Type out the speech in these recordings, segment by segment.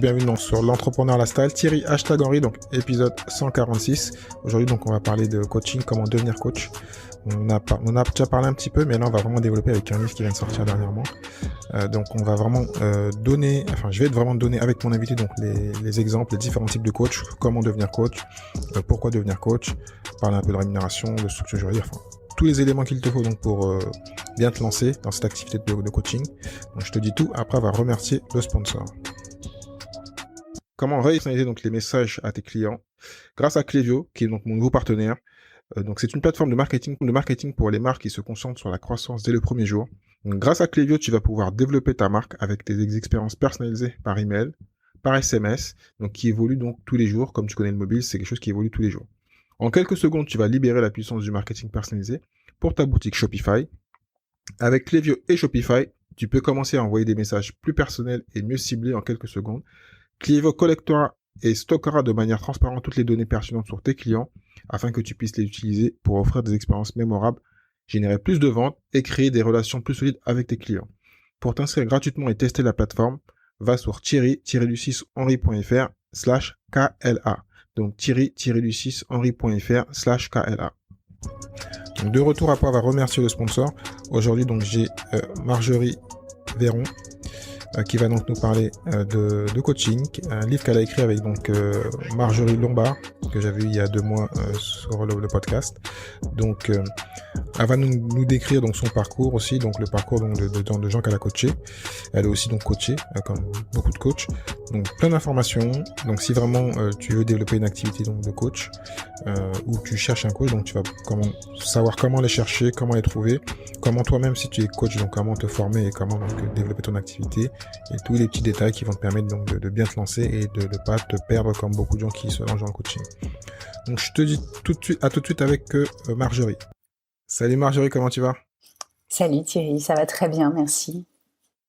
Bienvenue donc sur l'entrepreneur lifestyle, Thierry #Henry, donc épisode 146. Aujourd'hui donc on va parler de coaching, comment devenir coach. On a déjà parlé un petit peu, mais là on va vraiment développer avec un livre qui vient de sortir dernièrement. Donc on va vraiment je vais vraiment donner avec mon invité donc les exemples, les différents types de coach, comment devenir coach, pourquoi devenir coach, parler un peu de rémunération, de structure juridique, enfin tous les éléments qu'il te faut donc pour bien te lancer dans cette activité de coaching. Donc je te dis tout, après on va remercier le sponsor. Comment réutiliser donc les messages à tes clients grâce à Klaviyo, qui est donc mon nouveau partenaire. Donc c'est une plateforme de marketing pour les marques qui se concentrent sur la croissance dès le premier jour. Donc grâce à Klaviyo, tu vas pouvoir développer ta marque avec des expériences personnalisées par email, par SMS, donc qui évoluent donc tous les jours. Comme tu connais le mobile, c'est quelque chose qui évolue tous les jours. En quelques secondes, tu vas libérer la puissance du marketing personnalisé pour ta boutique Shopify. Avec Klaviyo et Shopify, tu peux commencer à envoyer des messages plus personnels et mieux ciblés en quelques secondes. Klaviyo collectera et stockera de manière transparente toutes les données pertinentes sur tes clients afin que tu puisses les utiliser pour offrir des expériences mémorables, générer plus de ventes et créer des relations plus solides avec tes clients. Pour t'inscrire gratuitement et tester la plateforme, va sur thierry-du6henry.fr/KLA. Donc thierry-du6henry.fr/KLA. Donc de retour après avoir remercié le sponsor. Aujourd'hui donc j'ai Marjorie Véron qui va donc nous parler de coaching, un livre qu'elle a écrit avec donc Marjorie Lombard, que j'avais eu il y a 2 mois sur le podcast. Donc elle va nous décrire donc son parcours aussi, donc le parcours donc de gens qu'elle a coachés. Elle est aussi donc coachée, comme beaucoup de coachs. Donc plein d'informations. Donc si vraiment tu veux développer une activité donc de coach ou tu cherches un coach, donc tu vas savoir comment les chercher, comment les trouver, comment toi-même si tu es coach, donc comment te former et comment donc développer ton activité. Et tous les petits détails qui vont te permettre donc de bien te lancer et de ne pas te perdre comme beaucoup de gens qui se lancent dans le coaching. Donc je te dis tout de suite avec Marjorie. Salut Marjorie, comment tu vas? Salut Thierry, ça va très bien, merci.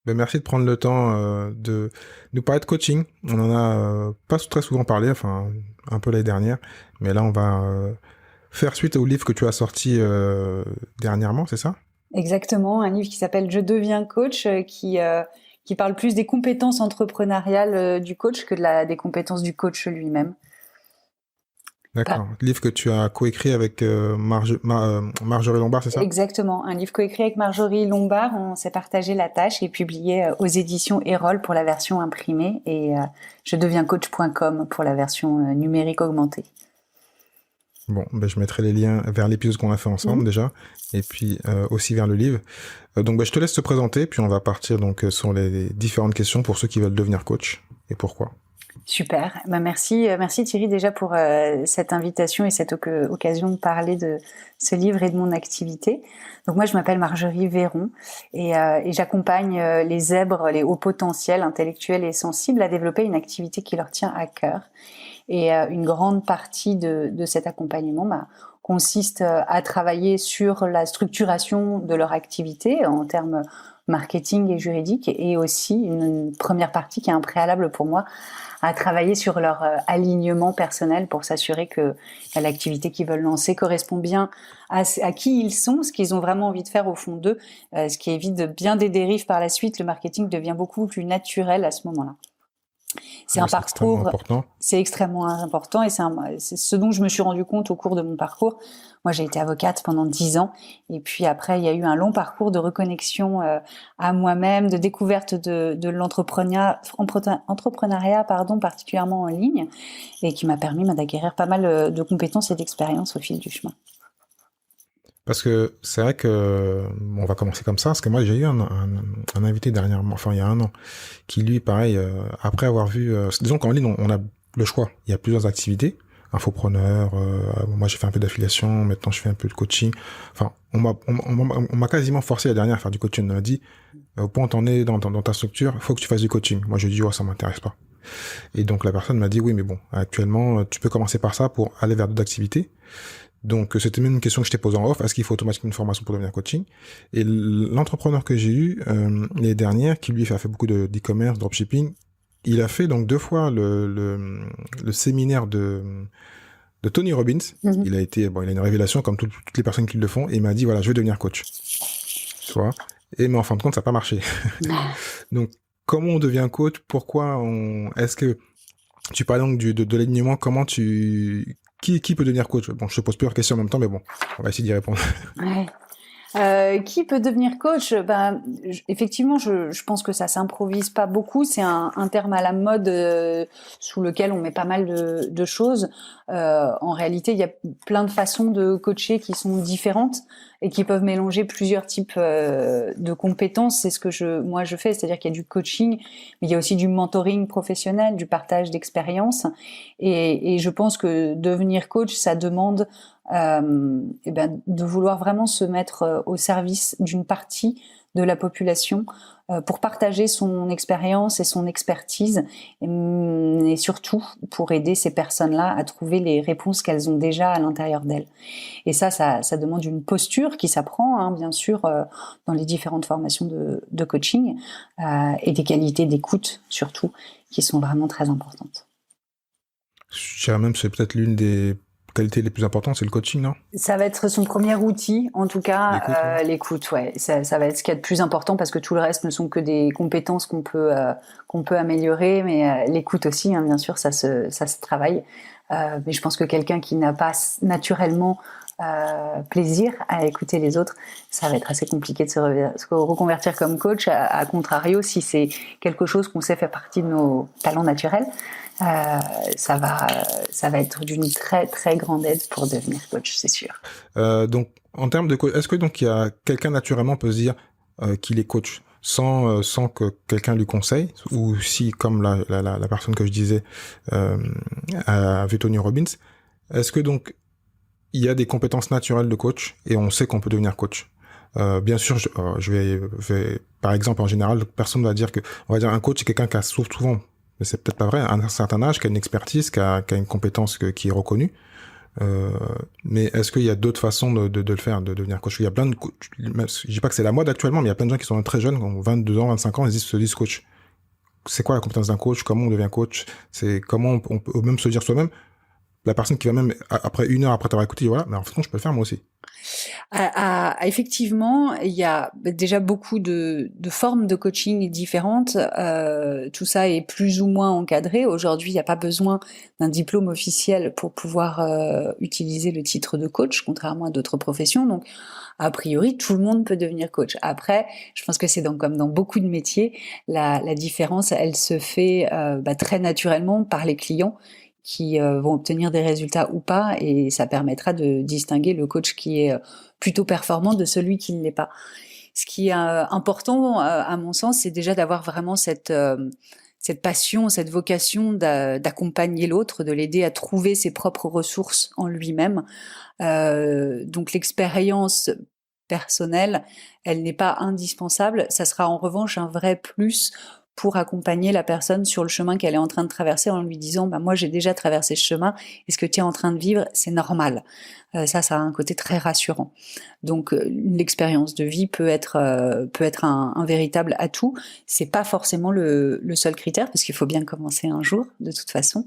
Ben merci de prendre le temps de nous parler de coaching. On en a pas très souvent parlé, enfin un peu l'année dernière, mais là on va faire suite au livre que tu as sorti dernièrement, c'est ça? Exactement, un livre qui s'appelle Je deviens coach, qui parle plus des compétences entrepreneuriales du coach que des compétences du coach lui-même. D'accord. Livre que tu as coécrit avec Marjorie Lombard, c'est ça? Exactement, un livre coécrit avec Marjorie Lombard. On s'est partagé la tâche et publié aux éditions Erol pour la version imprimée et je deviens coach.com pour la version numérique augmentée. Bon, ben je mettrai les liens vers l'épisode qu'on a fait ensemble déjà, et puis aussi vers le livre. Donc je te laisse te présenter, puis on va partir donc sur les différentes questions pour ceux qui veulent devenir coach et pourquoi. Super, merci Thierry déjà pour cette invitation et cette occasion de parler de ce livre et de mon activité. Donc moi je m'appelle Marjorie Véron et j'accompagne les zèbres, les hauts potentiels intellectuels et sensibles à développer une activité qui leur tient à cœur. Et une grande partie de cet accompagnement consiste à travailler sur la structuration de leur activité en termes marketing et juridique, et aussi une première partie qui est un préalable pour moi à travailler sur leur alignement personnel pour s'assurer que l'activité qu'ils veulent lancer correspond bien à qui ils sont, ce qu'ils ont vraiment envie de faire au fond d'eux, ce qui évite bien des dérives par la suite. Le marketing devient beaucoup plus naturel à ce moment-là. C'est un parcours, c'est extrêmement important et c'est ce dont je me suis rendu compte au cours de mon parcours. Moi, j'ai été avocate pendant 10 ans et puis après, il y a eu un long parcours de reconnexion à moi-même, de découverte de l'entrepreneuriat, particulièrement en ligne, et qui m'a permis d'acquérir pas mal de compétences et d'expériences au fil du chemin. Parce que c'est vrai que on va commencer comme ça, parce que moi j'ai eu un invité dernièrement, enfin il y a 1 an, qui lui pareil, après avoir vu, disons qu'en ligne on a le choix, il y a plusieurs activités, infopreneur, moi j'ai fait un peu d'affiliation, maintenant je fais un peu de coaching, enfin on m'a quasiment forcé la dernière à faire du coaching, on m'a dit, au point où t'en es dans ta structure, il faut que tu fasses du coaching. Moi je dis ça m'intéresse pas. Et donc la personne m'a dit oui mais bon, actuellement tu peux commencer par ça pour aller vers d'autres activités. Donc, c'était même une question que je t'ai posée en off. Est-ce qu'il faut automatiquement une formation pour devenir coaching? Et l'entrepreneur que j'ai eu l'année dernière, qui lui a fait beaucoup d'e-commerce, dropshipping, il a fait donc 2 fois le séminaire de Tony Robbins. Il a une révélation comme toutes les personnes qui le font. Et il m'a dit, voilà, je veux devenir coach. Tu vois? Mais en fin de compte, ça n'a pas marché. Donc, comment on devient coach? Est-ce que tu parles donc de l'alignement? Qui peut devenir coach? Bon, je te pose plusieurs questions en même temps, mais bon, on va essayer d'y répondre. Ouais. Qui peut devenir coach? Effectivement, je pense que ça s'improvise pas beaucoup. C'est un terme à la mode sous lequel on met pas mal de choses. En réalité, il y a plein de façons de coacher qui sont différentes et qui peuvent mélanger plusieurs types de compétences. C'est ce que moi je fais, c'est-à-dire qu'il y a du coaching, mais il y a aussi du mentoring professionnel, du partage d'expériences. Et je pense que devenir coach, ça demande de vouloir vraiment se mettre au service d'une partie de la population pour partager son expérience et son expertise et surtout pour aider ces personnes-là à trouver les réponses qu'elles ont déjà à l'intérieur d'elles. Et ça demande une posture qui s'apprend, hein, bien sûr, dans les différentes formations de coaching et des qualités d'écoute surtout qui sont vraiment très importantes. Je dirais même que c'est peut-être l'une des qualités les plus importantes, c'est le coaching, non? Ça va être son premier outil, en tout cas, l'écoute, ouais. Ça va être ce qu'il y a de plus important parce que tout le reste ne sont que des compétences qu'on peut améliorer, mais l'écoute aussi, hein, bien sûr, ça se travaille. Mais je pense que quelqu'un qui n'a pas naturellement plaisir à écouter les autres, ça va être assez compliqué de se reconvertir comme coach. À contrario, si c'est quelque chose qu'on sait fait partie de nos talents naturels, ça va être d'une très très grande aide pour devenir coach, c'est sûr. Donc, en termes de coach, est-ce que donc il y a quelqu'un naturellement peut se dire qu'il est coach sans que quelqu'un lui conseille, ou si comme la personne que je disais avait Tony Robbins, est-ce que donc il y a des compétences naturelles de coach et on sait qu'on peut devenir coach? Bien sûr, je vais par exemple en général, personne va dire que, on va dire un coach c'est quelqu'un qui a souvent, mais c'est peut-être pas vrai, à un certain âge, qui a une expertise, qui a une compétence qui est reconnue. Mais est-ce qu'il y a d'autres façons de le faire, de devenir coach? Il y a plein de coachs, je dis pas que c'est la mode actuellement, mais il y a plein de gens qui sont très jeunes, qui ont 22 ans, 25 ans, ils se disent coach. C'est quoi la compétence d'un coach? Comment on devient coach? C'est comment on peut même se dire soi-même, la personne qui va même, après une heure après t'avoir écouté, voilà, mais en fait, non, je peux le faire moi aussi. Effectivement, il y a déjà beaucoup de formes de coaching différentes. Tout ça est plus ou moins encadré. Aujourd'hui, il n'y a pas besoin d'un diplôme officiel pour pouvoir utiliser le titre de coach, contrairement à d'autres professions. Donc, a priori, tout le monde peut devenir coach. Après, je pense que c'est comme dans beaucoup de métiers, la différence, elle se fait très naturellement par les clients qui vont obtenir des résultats ou pas, et ça permettra de distinguer le coach qui est plutôt performant de celui qui ne l'est pas. Ce qui est important, à mon sens, c'est déjà d'avoir vraiment cette passion, cette vocation d'accompagner l'autre, de l'aider à trouver ses propres ressources en lui-même. Donc l'expérience personnelle, elle n'est pas indispensable. Ça sera en revanche un vrai plus pour accompagner la personne sur le chemin qu'elle est en train de traverser en lui disant moi j'ai déjà traversé ce chemin et ce que tu es en train de vivre c'est normal. Ça a un côté très rassurant. Donc l'expérience de vie peut être un véritable atout. C'est pas forcément le seul critère parce qu'il faut bien commencer un jour de toute façon.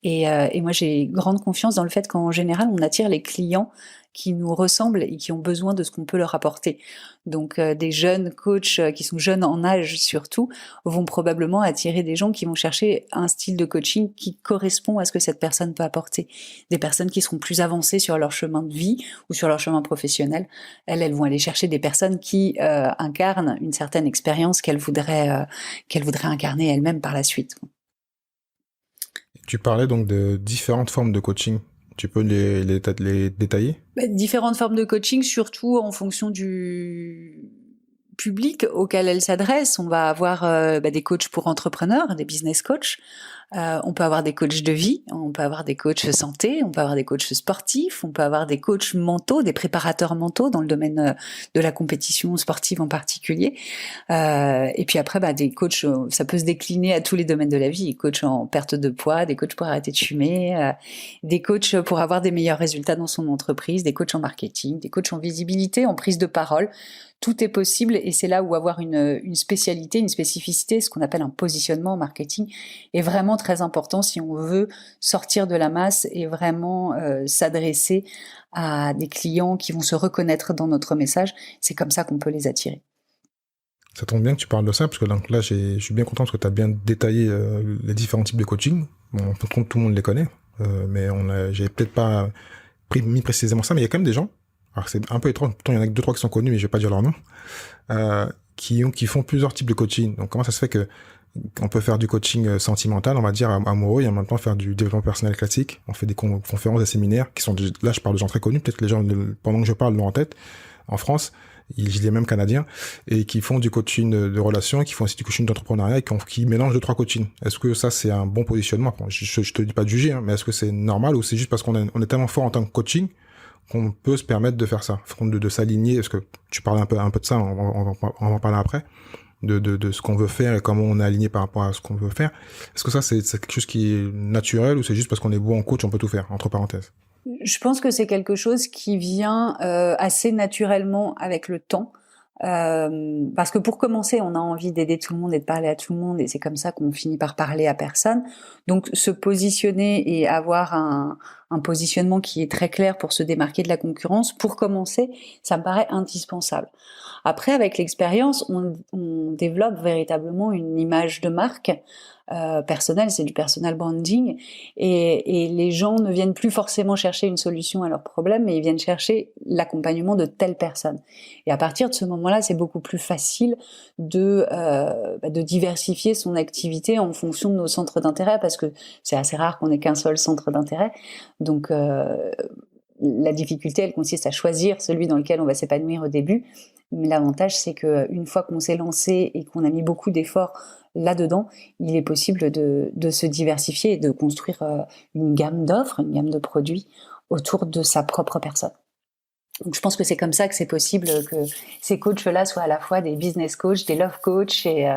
Et moi j'ai grande confiance dans le fait qu'en général on attire les clients qui nous ressemblent et qui ont besoin de ce qu'on peut leur apporter. Donc des jeunes coachs qui sont jeunes en âge surtout vont probablement attirer des gens qui vont chercher un style de coaching qui correspond à ce que cette personne peut apporter. Des personnes qui seront plus avancées sur leur chemin de vie ou sur leur chemin professionnel, elles vont aller chercher des personnes qui incarnent une certaine expérience qu'elles voudraient incarner elles-mêmes par la suite. Tu parlais donc de différentes formes de coaching. Tu peux les détailler? Différentes formes de coaching, surtout en fonction du public auquel elles s'adressent. On va avoir des coachs pour entrepreneurs, des business coachs. On peut avoir des coachs de vie, on peut avoir des coachs santé, on peut avoir des coachs sportifs, on peut avoir des coachs mentaux, des préparateurs mentaux dans le domaine de la compétition sportive en particulier. Et puis après, des coachs, ça peut se décliner à tous les domaines de la vie. Des coachs en perte de poids, des coachs pour arrêter de fumer, des coachs pour avoir des meilleurs résultats dans son entreprise, des coachs en marketing, des coachs en visibilité, en prise de parole. Tout est possible et c'est là où avoir une spécialité, une spécificité, ce qu'on appelle un positionnement en marketing, est vraiment très important si on veut sortir de la masse et vraiment s'adresser à des clients qui vont se reconnaître dans notre message. C'est comme ça qu'on peut les attirer. Ça tombe bien que tu parles de ça, parce que donc là, je suis bien content parce que tu as bien détaillé les différents types de coaching. Bon, en fin de compte, tout le monde les connaît, mais j'ai peut-être pas mis précisément ça, mais il y a quand même des gens, alors c'est un peu étrange, pourtant il y en a que 2-3 qui sont connus, mais je vais pas dire leur nom, qui font plusieurs types de coaching. Donc comment ça se fait que on peut faire du coaching sentimental, on va dire amoureux, et en même temps faire du développement personnel classique. On fait des conférences, des séminaires, qui sont là je parle de gens très connus, peut-être que les gens, pendant que je parle, l'ont en tête, en France, il est même canadien, et qui font du coaching de relations, qui font aussi du coaching d'entrepreneuriat, et qui mélangent 2-3 coachings. Est-ce que ça, c'est un bon positionnement? Bon, je te dis pas de juger, hein, mais est-ce que c'est normal, ou c'est juste parce qu'on est tellement fort en tant que coaching qu'on peut se permettre de faire ça, de s'aligner? Est-ce que tu parles un peu de ça, on va en parler après, de ce qu'on veut faire et comment on est aligné par rapport à ce qu'on veut faire. Est-ce que ça, c'est quelque chose qui est naturel, ou c'est juste parce qu'on est bon en coach, on peut tout faire, entre parenthèses? Je pense que c'est quelque chose qui vient assez naturellement avec le temps. Parce que pour commencer, on a envie d'aider tout le monde et de parler à tout le monde, et c'est comme ça qu'on finit par parler à personne. Donc se positionner et avoir un positionnement qui est très clair pour se démarquer de la concurrence, pour commencer, ça me paraît indispensable. Après, avec l'expérience, on développe véritablement une image de marque personnelle, c'est du personal branding, et les gens ne viennent plus forcément chercher une solution à leurs problèmes, mais ils viennent chercher l'accompagnement de telle personne. Et à partir de ce moment-là, c'est beaucoup plus facile de diversifier son activité en fonction de nos centres d'intérêt, parce que c'est assez rare qu'on ait qu'un seul centre d'intérêt. Donc la difficulté, elle consiste à choisir celui dans lequel on va s'épanouir au début. Mais l'avantage, c'est que une fois qu'on s'est lancé et qu'on a mis beaucoup d'efforts là-dedans, il est possible de se diversifier et de construire une gamme d'offres, une gamme de produits autour de sa propre personne. Donc je pense que c'est comme ça que c'est possible que ces coachs-là soient à la fois des business coachs, des love coachs et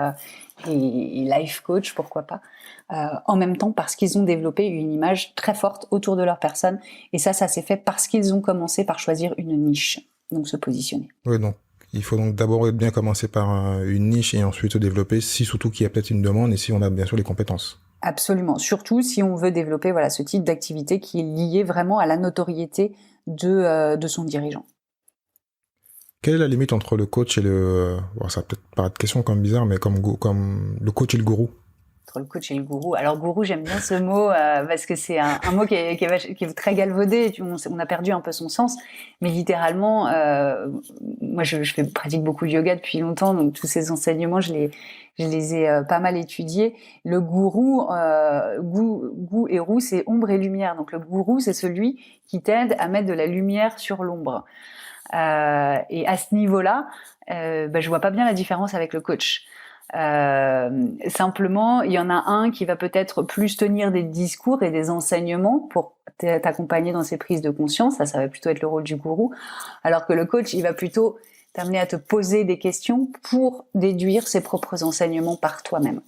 life coach, pourquoi pas, en même temps, parce qu'ils ont développé une image très forte autour de leur personne, et ça s'est fait parce qu'ils ont commencé par choisir une niche, donc se positionner. Oui, donc il faut donc d'abord bien commencer par une niche et ensuite se développer, si surtout qu'il y a peut-être une demande et si on a bien sûr les compétences. Absolument, surtout si on veut développer ce type d'activité qui est lié vraiment à la notoriété de son dirigeant. Quelle est la limite entre le coach et bon, ça va peut-être paraître question comme bizarre, mais comme le coach et le gourou? Entre le coach et le gourou. Alors gourou, j'aime bien ce mot parce que c'est un mot qui est très galvaudé. On a perdu un peu son sens, mais littéralement, moi je pratique beaucoup de yoga depuis longtemps, donc tous ces enseignements, je les ai pas mal étudiés. Le gourou, goût et roux, c'est ombre et lumière. Donc le gourou, c'est celui qui t'aide à mettre de la lumière sur l'ombre. Et à ce niveau-là, je vois pas bien la différence avec le coach. Simplement, il y en a un qui va peut-être plus tenir des discours et des enseignements pour t'accompagner dans ces prises de conscience. Ça va plutôt être le rôle du gourou. Alors que le coach, il va plutôt t'amener à te poser des questions pour déduire ses propres enseignements par toi-même.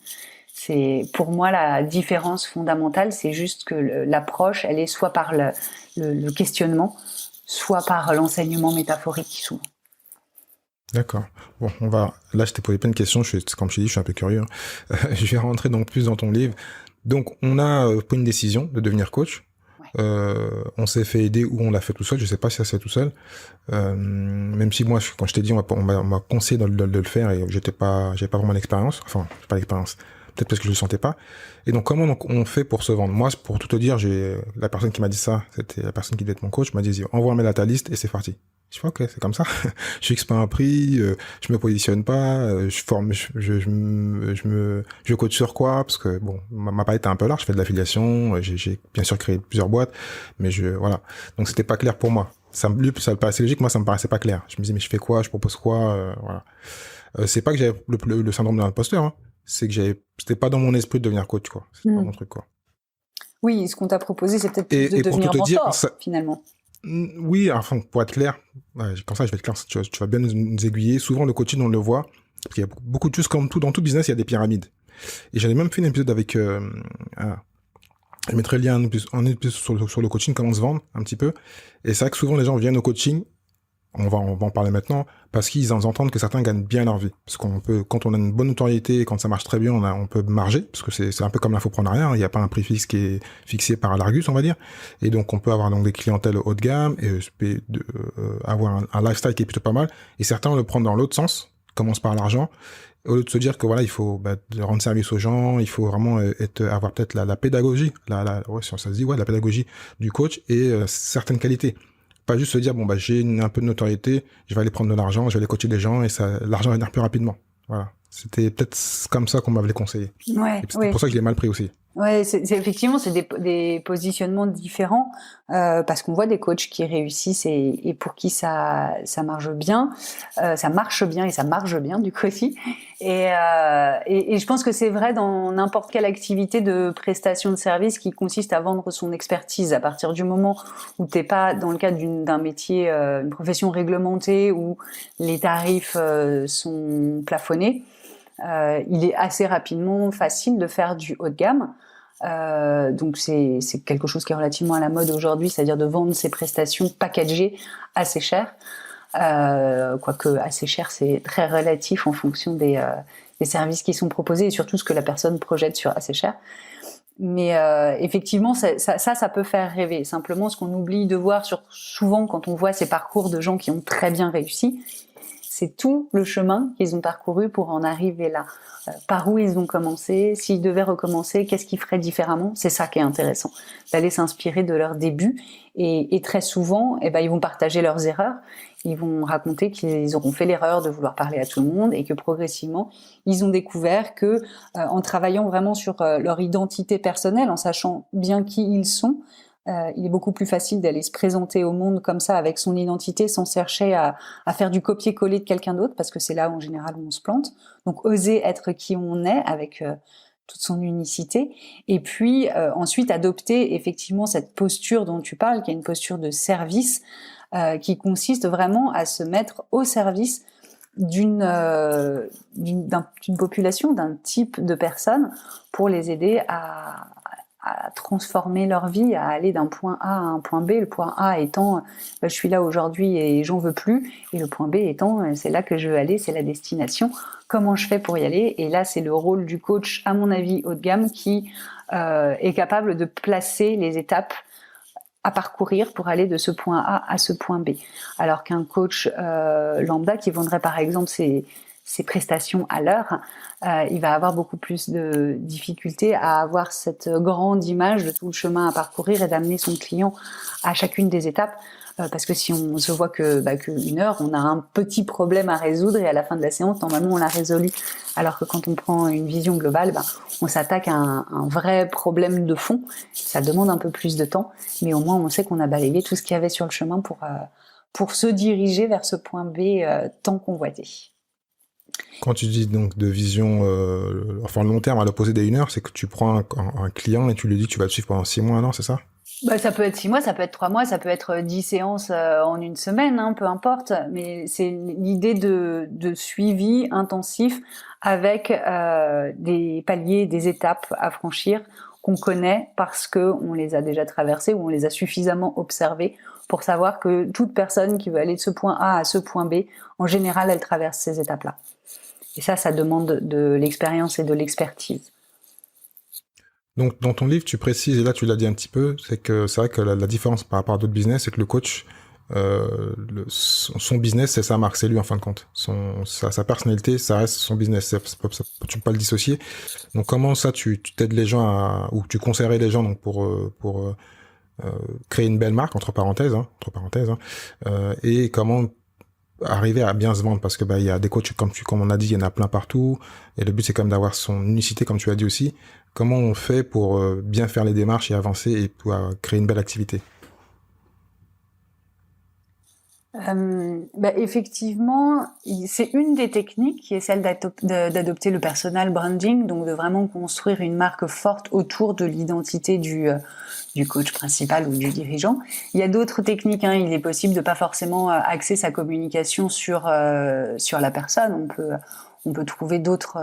C'est pour moi la différence fondamentale, c'est juste que l'approche, elle est soit par le questionnement, soit par l'enseignement métaphorique souvent. D'accord. Bon, là, je t'ai posé plein de questions. Comme je t'ai dit, je suis un peu curieux. Je vais rentrer donc plus dans ton livre. Donc, on a pris une décision de devenir coach. Ouais. On s'est fait aider ou on l'a fait tout seul. Je sais pas si ça s'est fait tout seul. Même si moi, quand je t'ai dit, on m'a conseillé de le faire et j'avais pas vraiment l'expérience. Enfin, j'ai pas l'expérience. Peut-être parce que je le sentais pas. Et donc, comment on fait pour se vendre? Moi, pour tout te dire, la personne qui m'a dit ça, c'était la personne qui devait être mon coach, m'a dit, envoie-moi la ta liste et c'est parti. Je fais, ok, c'est comme ça. Je fixe pas un prix, je me positionne pas, je forme, je coach sur quoi, parce que bon, ma palette est un peu large, je fais de l'affiliation, j'ai bien sûr créé plusieurs boîtes, mais voilà. Donc c'était pas clair pour moi. Ça me paraissait logique, moi ça me paraissait pas clair. Je me disais, mais je fais quoi, je propose quoi, voilà. C'est pas que j'avais le syndrome de l'imposteur, hein. C'est que c'était pas dans mon esprit de devenir coach, quoi. C'est pas mon truc, quoi. Oui, ce qu'on t'a proposé, c'est peut-être plus de devenir mentor, finalement. Oui, enfin, pour être clair, comme ça je vais être clair, tu vas bien nous aiguiller. Souvent le coaching on le voit, parce qu'il y a beaucoup de choses comme dans tout business, il y a des pyramides. Et j'avais même fait un épisode avec, je mettrai le lien en épisode sur le coaching, comment se vendre un petit peu. Et c'est vrai que souvent les gens viennent au coaching, on va en parler maintenant, parce qu'ils entendent que certains gagnent bien leur vie. Parce quand on a une bonne notoriété, quand ça marche très bien, on peut marger, parce que c'est un peu comme l'infoprenariat, hein, il n'y a pas un prix fixe qui est fixé par l'Argus, on va dire. Et donc, on peut avoir donc des clientèles haut de gamme, et avoir un lifestyle qui est plutôt pas mal. Et certains le prennent dans l'autre sens, commence par l'argent, au lieu de se dire que voilà, il faut rendre service aux gens, il faut vraiment avoir peut-être la pédagogie, ouais, ça se dit, ouais, la pédagogie du coach et certaines qualités. Pas juste se dire, bon, j'ai un peu de notoriété, je vais aller prendre de l'argent, je vais aller coacher des gens et l'argent va venir plus rapidement. Voilà. C'était peut-être comme ça qu'on m'avait conseillé. Ouais, Et c'est pour ça que je l'ai mal pris aussi. Ouais, effectivement, c'est des positionnements différents parce qu'on voit des coachs qui réussissent et pour qui ça marche bien, ça marche bien et ça marche bien du coup aussi. Et je pense que c'est vrai dans n'importe quelle activité de prestation de service qui consiste à vendre son expertise. À partir du moment où t'es pas dans le cadre d'un métier, une profession réglementée où les tarifs sont plafonnés. Il est assez rapidement facile de faire du haut de gamme. Donc c'est quelque chose qui est relativement à la mode aujourd'hui, c'est-à-dire de vendre ses prestations packagées assez cher. Quoique assez cher, c'est très relatif en fonction des services qui sont proposés et surtout ce que la personne projette sur assez cher. Mais effectivement, ça peut faire rêver. Simplement, ce qu'on oublie de voir souvent quand on voit ces parcours de gens qui ont très bien réussi, c'est tout le chemin qu'ils ont parcouru pour en arriver là. Par où ils ont commencé, s'ils devaient recommencer, qu'est-ce qu'ils feraient différemment. C'est ça qui est intéressant, d'aller s'inspirer de leurs débuts. Et très souvent, ils vont partager leurs erreurs. Ils vont raconter qu'ils auront fait l'erreur de vouloir parler à tout le monde et que progressivement, ils ont découvert que en travaillant vraiment sur leur identité personnelle, en sachant bien qui ils sont, il est beaucoup plus facile d'aller se présenter au monde comme ça avec son identité sans chercher à faire du copier-coller de quelqu'un d'autre parce que c'est là en général où on se plante. Donc oser être qui on est avec toute son unicité et puis ensuite adopter effectivement cette posture dont tu parles qui est une posture de service qui consiste vraiment à se mettre au service d'une population, d'un type de personnes pour les aider à transformer leur vie, à aller d'un point A à un point B. Le point A étant, je suis là aujourd'hui et j'en veux plus. Et le point B étant, c'est là que je veux aller, c'est la destination. Comment je fais pour y aller? Et là, c'est le rôle du coach, à mon avis, haut de gamme, qui est capable de placer les étapes à parcourir pour aller de ce point A à ce point B. Alors qu'un coach lambda qui vendrait par exemple ses prestations à l'heure, il va avoir beaucoup plus de difficultés à avoir cette grande image de tout le chemin à parcourir et d'amener son client à chacune des étapes. Parce que si on se voit qu'une heure, on a un petit problème à résoudre et à la fin de la séance, normalement, on l'a résolu. Alors que quand on prend une vision globale, on s'attaque à un vrai problème de fond. Ça demande un peu plus de temps, mais au moins, on sait qu'on a balayé tout ce qu'il y avait sur le chemin pour se diriger vers ce point B tant convoité. Quand tu dis donc de vision long terme à l'opposé des 1 heure, c'est que tu prends un client et tu lui dis que tu vas le suivre pendant 6 mois, 1 an, c'est ça? Ça peut être 6 mois, ça peut être 3 mois, ça peut être 10 séances en une semaine, peu importe. Mais c'est l'idée de suivi intensif avec des paliers, des étapes à franchir qu'on connaît parce que on les a déjà traversées ou on les a suffisamment observées pour savoir que toute personne qui veut aller de ce point A à ce point B, en général, elle traverse ces étapes-là. Et ça demande de l'expérience et de l'expertise. Donc, dans ton livre, tu précises, et là tu l'as dit un petit peu, c'est vrai que la différence par rapport à d'autres business, c'est que le coach, son business, c'est sa marque, c'est lui en fin de compte. Sa personnalité, ça reste son business. Tu peux pas le dissocier. Donc, comment ça, tu t'aides les gens ou tu conseillerais les gens donc pour créer une belle marque, entre parenthèses, et comment arriver à bien se vendre parce que il y a des coachs comme on a dit, il y en a plein partout et le but c'est quand même d'avoir son unicité comme tu as dit aussi. Comment on fait pour bien faire les démarches et avancer et pour créer une belle activité? Effectivement, c'est une des techniques qui est celle d'adopter le personal branding, donc de vraiment construire une marque forte autour de l'identité du coach principal ou du dirigeant. Il y a d'autres techniques, il est possible de pas forcément axer sa communication sur la personne. On peut trouver d'autres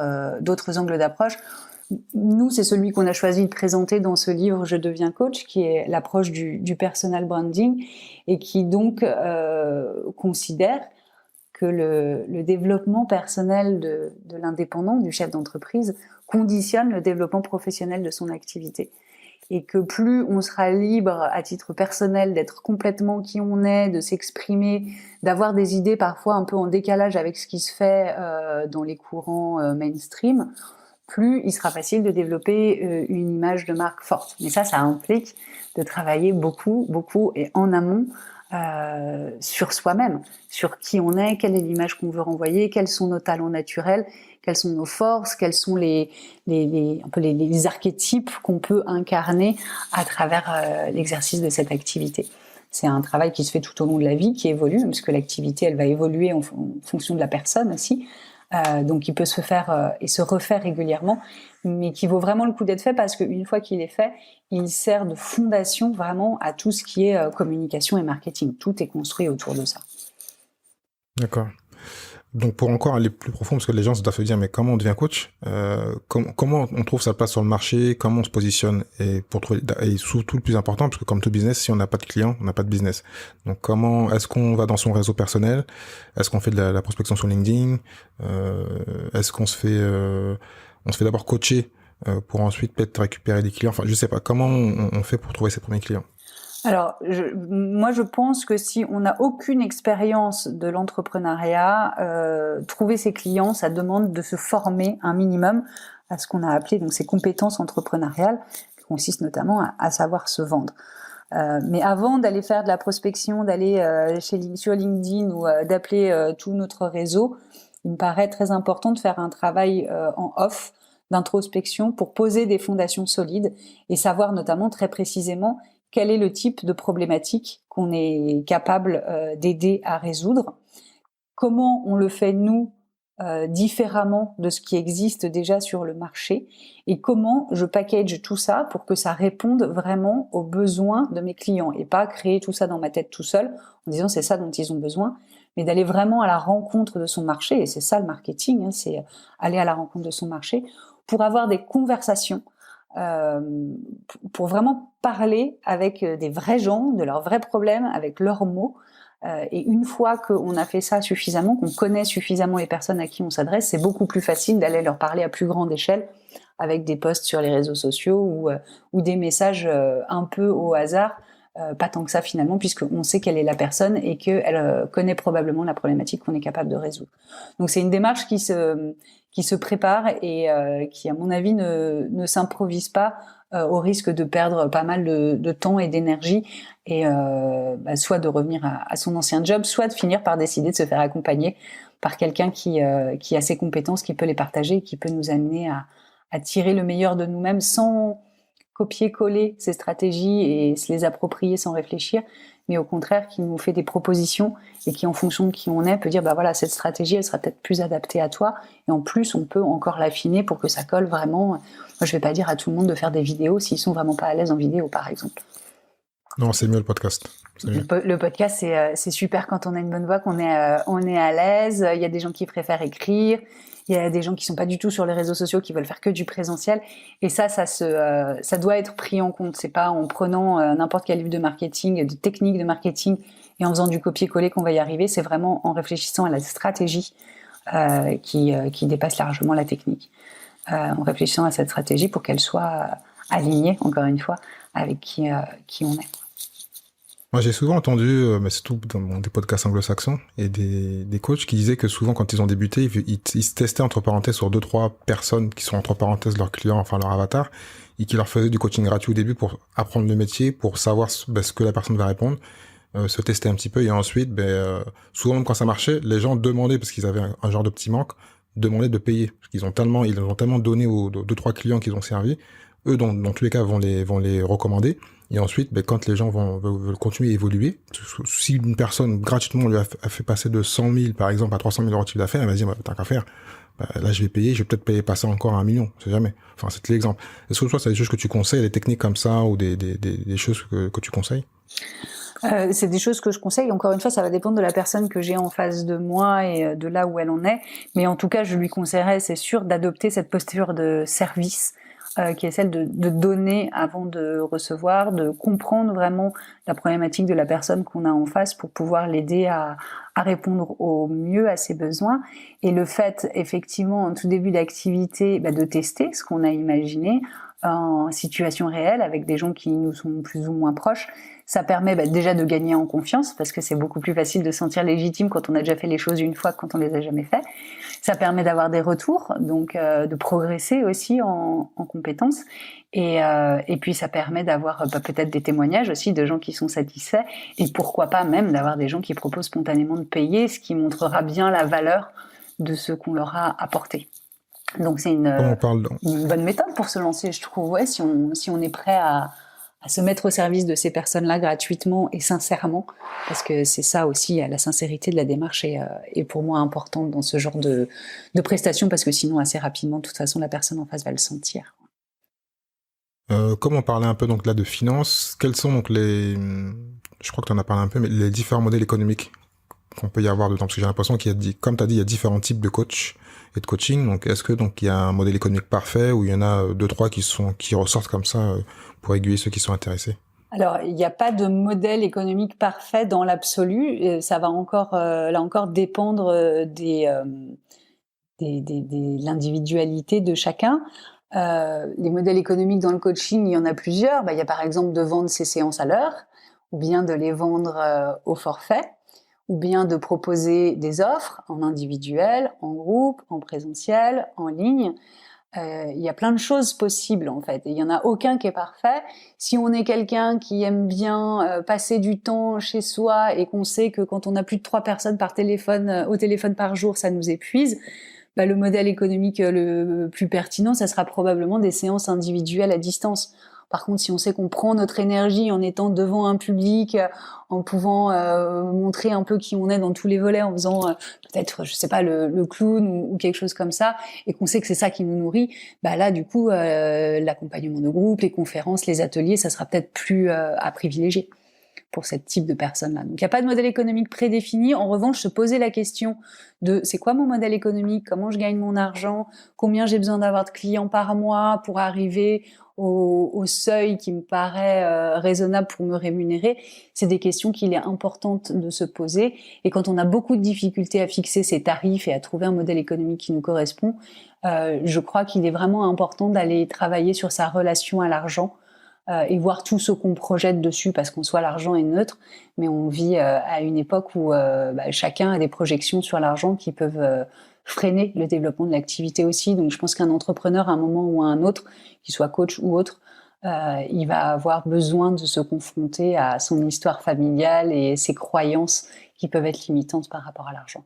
angles d'approche. Nous, c'est celui qu'on a choisi de présenter dans ce livre Je deviens coach, qui est l'approche du personal branding et qui donc considère que le développement personnel de l'indépendant, du chef d'entreprise, conditionne le développement professionnel de son activité. et que plus on sera libre à titre personnel d'être complètement qui on est, de s'exprimer, d'avoir des idées parfois un peu en décalage avec ce qui se fait dans les courants mainstream, plus il sera facile de développer une image de marque forte. Mais ça implique de travailler beaucoup et en amont sur soi-même, sur qui on est, quelle est l'image qu'on veut renvoyer, quels sont nos talents naturels, quelles sont nos forces, quels sont les archétypes qu'on peut incarner à travers l'exercice de cette activité. C'est un travail qui se fait tout au long de la vie, qui évolue, parce que l'activité, elle va évoluer en fonction de la personne aussi. Donc il peut se faire et se refaire régulièrement, mais qui vaut vraiment le coup d'être fait parce qu'une fois qu'il est fait, il sert de fondation vraiment à tout ce qui est communication et marketing. Tout est construit autour de ça. D'accord. Donc pour encore aller plus profond, parce que les gens se doivent se dire mais comment on devient coach, comment on trouve sa place sur le marché, comment on se positionne, et pour trouver, et surtout le plus important, parce que comme tout business, si on n'a pas de clients, on n'a pas de business. Donc comment est-ce qu'on va dans son réseau personnel, est-ce qu'on fait de la prospection sur LinkedIn, est-ce qu'on se fait d'abord coacher pour ensuite peut-être récupérer des clients, enfin je sais pas comment on fait pour trouver ses premiers clients. Alors, moi, je pense que si on n'a aucune expérience de l'entrepreneuriat, trouver ses clients, ça demande de se former un minimum à ce qu'on a appelé donc ces compétences entrepreneuriales, qui consistent notamment à savoir se vendre. Mais avant d'aller faire de la prospection, d'aller sur LinkedIn ou d'appeler tout notre réseau, il me paraît très important de faire un travail en off d'introspection pour poser des fondations solides et savoir notamment très précisément quel est le type de problématique qu'on est capable d'aider à résoudre, comment on le fait nous différemment de ce qui existe déjà sur le marché et comment je package tout ça pour que ça réponde vraiment aux besoins de mes clients et pas créer tout ça dans ma tête tout seul en disant c'est ça dont ils ont besoin, mais d'aller vraiment à la rencontre de son marché, et c'est ça le marketing, hein, c'est aller à la rencontre de son marché pour avoir des conversations pour vraiment parler avec des vrais gens, de leurs vrais problèmes, avec leurs mots. Et une fois qu'on a fait ça suffisamment, qu'on connaît suffisamment les personnes à qui on s'adresse, c'est beaucoup plus facile d'aller leur parler à plus grande échelle avec des posts sur les réseaux sociaux ou des messages un peu au hasard, pas tant que ça finalement, puisqu'on sait quelle est la personne et qu'elle connaît probablement la problématique qu'on est capable de résoudre. Donc c'est une démarche qui se prépare et qui, à mon avis, ne s'improvise pas au risque de perdre pas mal de temps et d'énergie et soit de revenir à son ancien job, soit de finir par décider de se faire accompagner par quelqu'un qui a ses compétences, qui peut les partager et qui peut nous amener à tirer le meilleur de nous-mêmes sans copier-coller ces stratégies et se les approprier sans réfléchir, mais au contraire qui nous fait des propositions et qui, en fonction de qui on est, peut dire bah voilà, cette stratégie elle sera peut-être plus adaptée à toi et en plus on peut encore l'affiner pour que ça colle vraiment. Moi je vais pas dire à tout le monde de faire des vidéos s'ils sont vraiment pas à l'aise en vidéo par exemple. Non, c'est mieux le podcast. Le podcast c'est super quand on a une bonne voix, qu'on est à l'aise. Il y a des gens qui préfèrent écrire. Il y a des gens qui sont pas du tout sur les réseaux sociaux, qui veulent faire que du présentiel. Et ça doit être pris en compte. C'est pas en prenant n'importe quel livre de marketing, de techniques de marketing, et en faisant du copier-coller qu'on va y arriver. C'est vraiment en réfléchissant à la stratégie qui dépasse largement la technique. En réfléchissant à cette stratégie pour qu'elle soit alignée, encore une fois, avec qui on est. Moi, j'ai souvent entendu, mais c'est tout dans des podcasts anglo-saxons et des coachs qui disaient que souvent, quand ils ont débuté, ils se testaient entre parenthèses sur 2-3 personnes qui sont entre parenthèses leurs clients, enfin leur avatar, et qui leur faisaient du coaching gratuit au début pour apprendre le métier, pour savoir ce que la personne va répondre, se tester un petit peu, et ensuite, souvent même quand ça marchait, les gens demandaient, parce qu'ils avaient un genre de petit manque, demandaient de payer, parce qu'ils ont tellement donné aux 2-3 clients qu'ils ont servi, eux, dans tous les cas, vont les recommander. Et ensuite, quand les gens veulent continuer à évoluer, si une personne, gratuitement, lui a fait passer de 100 000, par exemple, à 300 000 euros de chiffre d'affaires, elle va se dire, tant qu'à faire, là, je vais peut-être payer passer encore à 1 million, on sait jamais. Enfin, c'est l'exemple. Est-ce que toi, c'est des choses que tu conseilles, des techniques comme ça, ou des choses que tu conseilles? C'est des choses que je conseille. Encore une fois, ça va dépendre de la personne que j'ai en face de moi et de là où elle en est. Mais en tout cas, je lui conseillerais, c'est sûr, d'adopter cette posture de service, qui est celle de donner avant de recevoir, de comprendre vraiment la problématique de la personne qu'on a en face pour pouvoir l'aider à répondre au mieux à ses besoins. Et le fait, effectivement, en tout début d'activité, de tester ce qu'on a imaginé, en situation réelle avec des gens qui nous sont plus ou moins proches. Ça permet déjà de gagner en confiance parce que c'est beaucoup plus facile de se sentir légitime quand on a déjà fait les choses une fois que quand on les a jamais fait. Ça permet d'avoir des retours, donc de progresser aussi en compétences. Et puis ça permet d'avoir peut-être des témoignages aussi de gens qui sont satisfaits et pourquoi pas même d'avoir des gens qui proposent spontanément de payer, ce qui montrera bien la valeur de ce qu'on leur a apporté. Donc c'est une bonne méthode pour se lancer, je trouve, ouais, si on est prêt à se mettre au service de ces personnes-là gratuitement et sincèrement, parce que c'est ça aussi, la sincérité de la démarche est pour moi importante dans ce genre de prestations, parce que sinon assez rapidement, de toute façon, la personne en face va le sentir. Comme on parlait un peu donc là de finances, quels sont donc je crois que tu en as parlé un peu, mais les différents modèles économiques qu'on peut y avoir dedans, parce que j'ai l'impression comme tu as dit, il y a différents types de coach et de coaching. Donc est-ce que donc il y a un modèle économique parfait ou il y en a 2-3 qui ressortent comme ça pour aiguiller ceux qui sont intéressés? Alors, il n'y a pas de modèle économique parfait dans l'absolu. Ça va encore dépendre de l'individualité de chacun. Les modèles économiques dans le coaching, il y en a plusieurs. Il y a par exemple de vendre ses séances à l'heure, ou bien de les vendre au forfait, ou bien de proposer des offres en individuel, en groupe, en présentiel, en ligne. Il y a plein de choses possibles en fait, et il y en a aucun qui est parfait. Si on est quelqu'un qui aime bien passer du temps chez soi et qu'on sait que quand on a plus de 3 personnes au téléphone par jour, ça nous épuise, le modèle économique le plus pertinent, ça sera probablement des séances individuelles à distance. Par contre, si on sait qu'on prend notre énergie en étant devant un public, en pouvant montrer un peu qui on est dans tous les volets, en faisant peut-être, je sais pas, le clown ou quelque chose comme ça, et qu'on sait que c'est ça qui nous nourrit, là, du coup, l'accompagnement de groupe, les conférences, les ateliers, ça sera peut-être plus à privilégier pour ce type de personnes-là. Donc, il n'y a pas de modèle économique prédéfini. En revanche, se poser la question de c'est quoi mon modèle économique, comment je gagne mon argent, combien j'ai besoin d'avoir de clients par mois pour arriver au seuil qui me paraît raisonnable pour me rémunérer, c'est des questions qu'il est important de se poser. Et quand on a beaucoup de difficultés à fixer ses tarifs et à trouver un modèle économique qui nous correspond, je crois qu'il est vraiment important d'aller travailler sur sa relation à l'argent et voir tout ce qu'on projette dessus, parce qu'en soi l'argent est neutre, mais on vit à une époque où chacun a des projections sur l'argent qui peuvent freiner le développement de l'activité aussi. Donc je pense qu'un entrepreneur, à un moment ou à un autre, qu'il soit coach ou autre, il va avoir besoin de se confronter à son histoire familiale et ses croyances qui peuvent être limitantes par rapport à l'argent.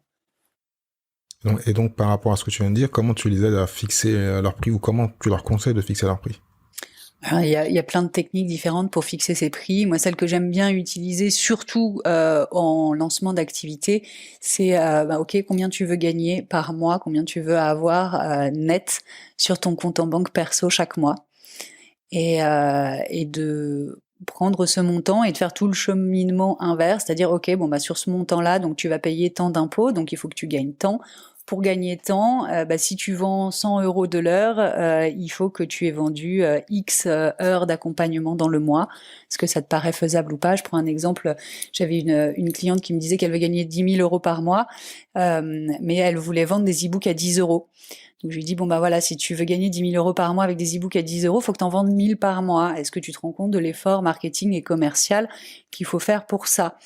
Et donc par rapport à ce que tu viens de dire, comment tu les aides à fixer leur prix, ou comment tu leur conseilles de fixer leur prix? Alors, il y a plein de techniques différentes pour fixer ses prix. Moi, celle que j'aime bien utiliser, surtout en lancement d'activité, c'est OK, combien tu veux gagner par mois, combien tu veux avoir net sur ton compte en banque perso chaque mois, et de prendre ce montant et de faire tout le cheminement inverse, c'est-à-dire OK, sur ce montant-là, donc tu vas payer tant d'impôts, donc il faut que tu gagnes tant. Pour gagner tant, si tu vends 100 € de l'heure, il faut que tu aies vendu X heures d'accompagnement dans le mois. Est-ce que ça te paraît faisable ou pas? Je prends un exemple. J'avais une cliente qui me disait qu'elle veut gagner 10 000 € par mois, mais elle voulait vendre des e-books à 10 €. Donc je lui dis, voilà, si tu veux gagner 10 000 € par mois avec des e-books à 10 €, faut que tu en vendes 1000 par mois. Est-ce que tu te rends compte de l'effort marketing et commercial qu'il faut faire pour ça?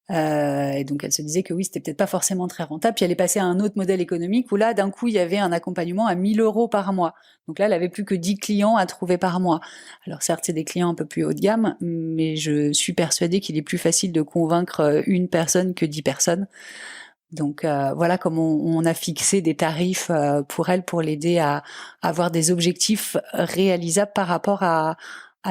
Et donc elle se disait que oui, c'était peut-être pas forcément très rentable. Puis elle est passée à un autre modèle économique où là, d'un coup, il y avait un accompagnement à 1 000 € par mois. Donc là, elle avait plus que 10 clients à trouver par mois. Alors certes, c'est des clients un peu plus haut de gamme, mais je suis persuadée qu'il est plus facile de convaincre une personne que 10 personnes. Donc voilà comment on a fixé des tarifs pour elle, pour l'aider à avoir des objectifs réalisables par rapport à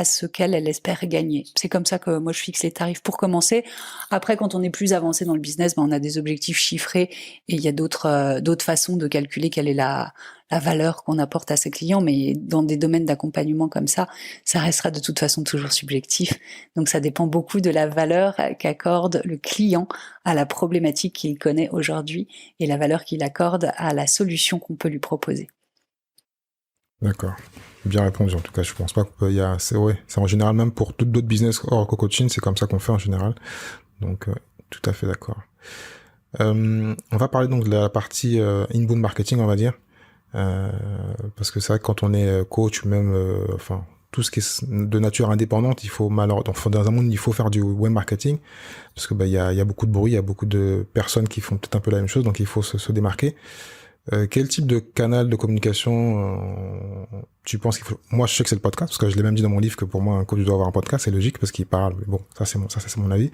ce qu'elle espère gagner. C'est comme ça que moi je fixe les tarifs pour commencer. Après, quand on est plus avancé dans le business, on a des objectifs chiffrés et il y a d'autres façons de calculer quelle est la valeur qu'on apporte à ses clients. Mais dans des domaines d'accompagnement comme ça restera de toute façon toujours subjectif. Donc ça dépend beaucoup de la valeur qu'accorde le client à la problématique qu'il connaît aujourd'hui et la valeur qu'il accorde à la solution qu'on peut lui proposer. D'accord. Bien répondu. En tout cas, je pense pas qu'il y a, c'est en général, même pour d'autres business hors coaching, c'est comme ça qu'on fait en général. Donc, tout à fait d'accord. On va parler donc de la partie inbound marketing, on va dire. Parce que c'est vrai que quand on est coach ou même, enfin, tout ce qui est de nature indépendante, dans un monde, il faut faire du web marketing parce que il y a beaucoup de bruit, il y a beaucoup de personnes qui font peut-être un peu la même chose, donc il faut se démarquer. Quel type de canal de communication tu penses qu'il faut? Moi, je sais que c'est le podcast parce que je l'ai même dit dans mon livre que pour moi un coach doit avoir un podcast, c'est logique parce qu'il parle. Mais bon, ça c'est mon avis.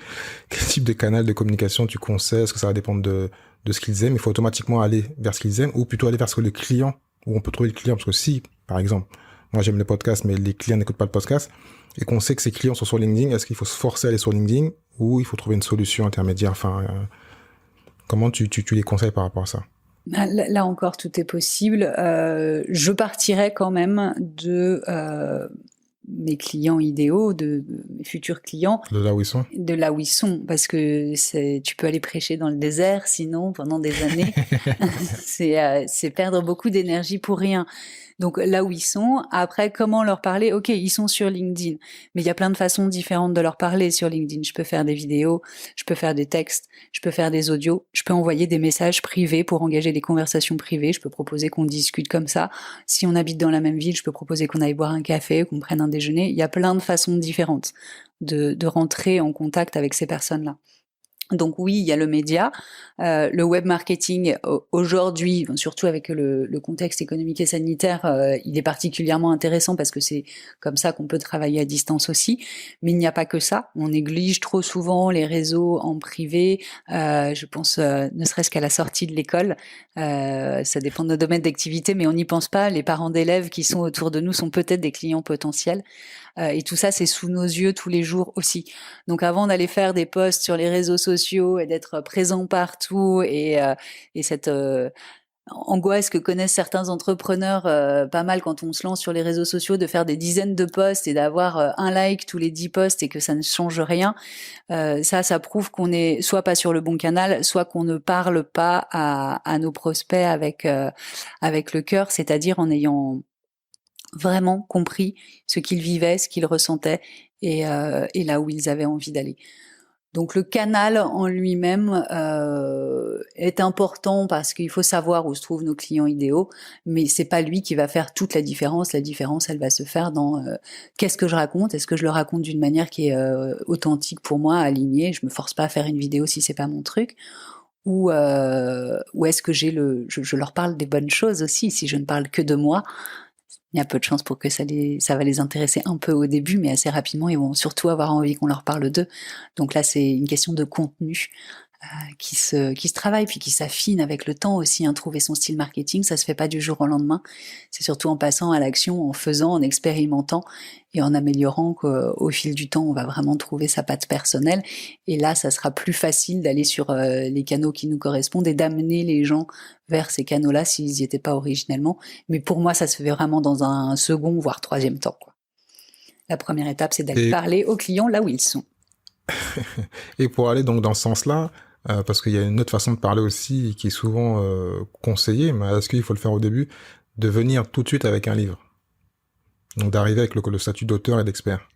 Quel type de canal de communication tu conseilles? Est-ce que ça va dépendre de ce qu'ils aiment? Il faut automatiquement aller vers ce qu'ils aiment ou plutôt aller vers ce que le client, où on peut trouver le client, parce que si, par exemple, moi j'aime les podcasts mais les clients n'écoutent pas le podcast et qu'on sait que ces clients sont sur LinkedIn, est-ce qu'il faut se forcer à aller sur LinkedIn ou il faut trouver une solution intermédiaire? Enfin, comment tu les conseilles par rapport à ça? Là encore, tout est possible. Je partirais quand même de mes clients idéaux, de mes futurs clients, De là où ils sont? de là où ils sont, parce que tu peux aller prêcher dans le désert, sinon pendant des années, c'est perdre beaucoup d'énergie pour rien. Donc là où ils sont, après comment leur parler? Ok, ils sont sur LinkedIn, mais il y a plein de façons différentes de leur parler sur LinkedIn. Je peux faire des vidéos, je peux faire des textes, je peux faire des audios, je peux envoyer des messages privés pour engager des conversations privées, je peux proposer qu'on discute comme ça. Si on habite dans la même ville, je peux proposer qu'on aille boire un café, qu'on prenne un déjeuner. Il y a plein de façons différentes de rentrer en contact avec ces personnes-là. Donc oui, il y a le média, le web marketing aujourd'hui, surtout avec le contexte économique et sanitaire, il est particulièrement intéressant parce que c'est comme ça qu'on peut travailler à distance aussi. Mais il n'y a pas que ça. On néglige trop souvent les réseaux en privé. Je pense, ne serait-ce qu'à la sortie de l'école, ça dépend de nos domaines d'activité, mais on n'y pense pas. Les parents d'élèves qui sont autour de nous sont peut-être des clients potentiels. Et tout ça, c'est sous nos yeux tous les jours aussi. Donc avant d'aller faire des posts sur les réseaux sociaux et d'être présent partout et cette angoisse que connaissent certains entrepreneurs pas mal quand on se lance sur les réseaux sociaux, de faire des dizaines de posts et d'avoir un like tous les 10 posts et que ça ne change rien, ça prouve qu'on est soit pas sur le bon canal, soit qu'on ne parle pas à nos prospects avec le cœur, c'est-à-dire en ayant vraiment compris ce qu'ils vivaient, ce qu'ils ressentaient et là où ils avaient envie d'aller. Donc le canal en lui-même est important parce qu'il faut savoir où se trouvent nos clients idéaux, mais c'est pas lui qui va faire toute la différence. La différence, elle va se faire dans qu'est-ce que je raconte. Est-ce que je le raconte d'une manière qui est authentique pour moi, alignée? Je me force pas à faire une vidéo si c'est pas mon truc. Ou est-ce que je leur parle des bonnes choses aussi. Si je ne parle que de moi, il y a peu de chances pour que ça va les intéresser un peu au début, mais assez rapidement, ils vont surtout avoir envie qu'on leur parle d'eux. Donc là, c'est une question de contenu qui se travaille, puis qui s'affine avec le temps aussi. Trouver son style marketing, ça se fait pas du jour au lendemain. C'est surtout en passant à l'action, en faisant, en expérimentant et en améliorant qu'au fil du temps, on va vraiment trouver sa patte personnelle. Et là, ça sera plus facile d'aller sur les canaux qui nous correspondent et d'amener les gens vers ces canaux-là s'ils n'y étaient pas originellement. Mais pour moi, ça se fait vraiment dans un second, voire troisième temps, quoi. La première étape, c'est d'aller parler aux clients là où ils sont. Et pour aller donc dans ce sens-là, parce qu'il y a une autre façon de parler aussi qui est souvent conseillée, mais est-ce qu'il faut le faire au début, de venir tout de suite avec un livre? Donc d'arriver avec le statut d'auteur et d'expert.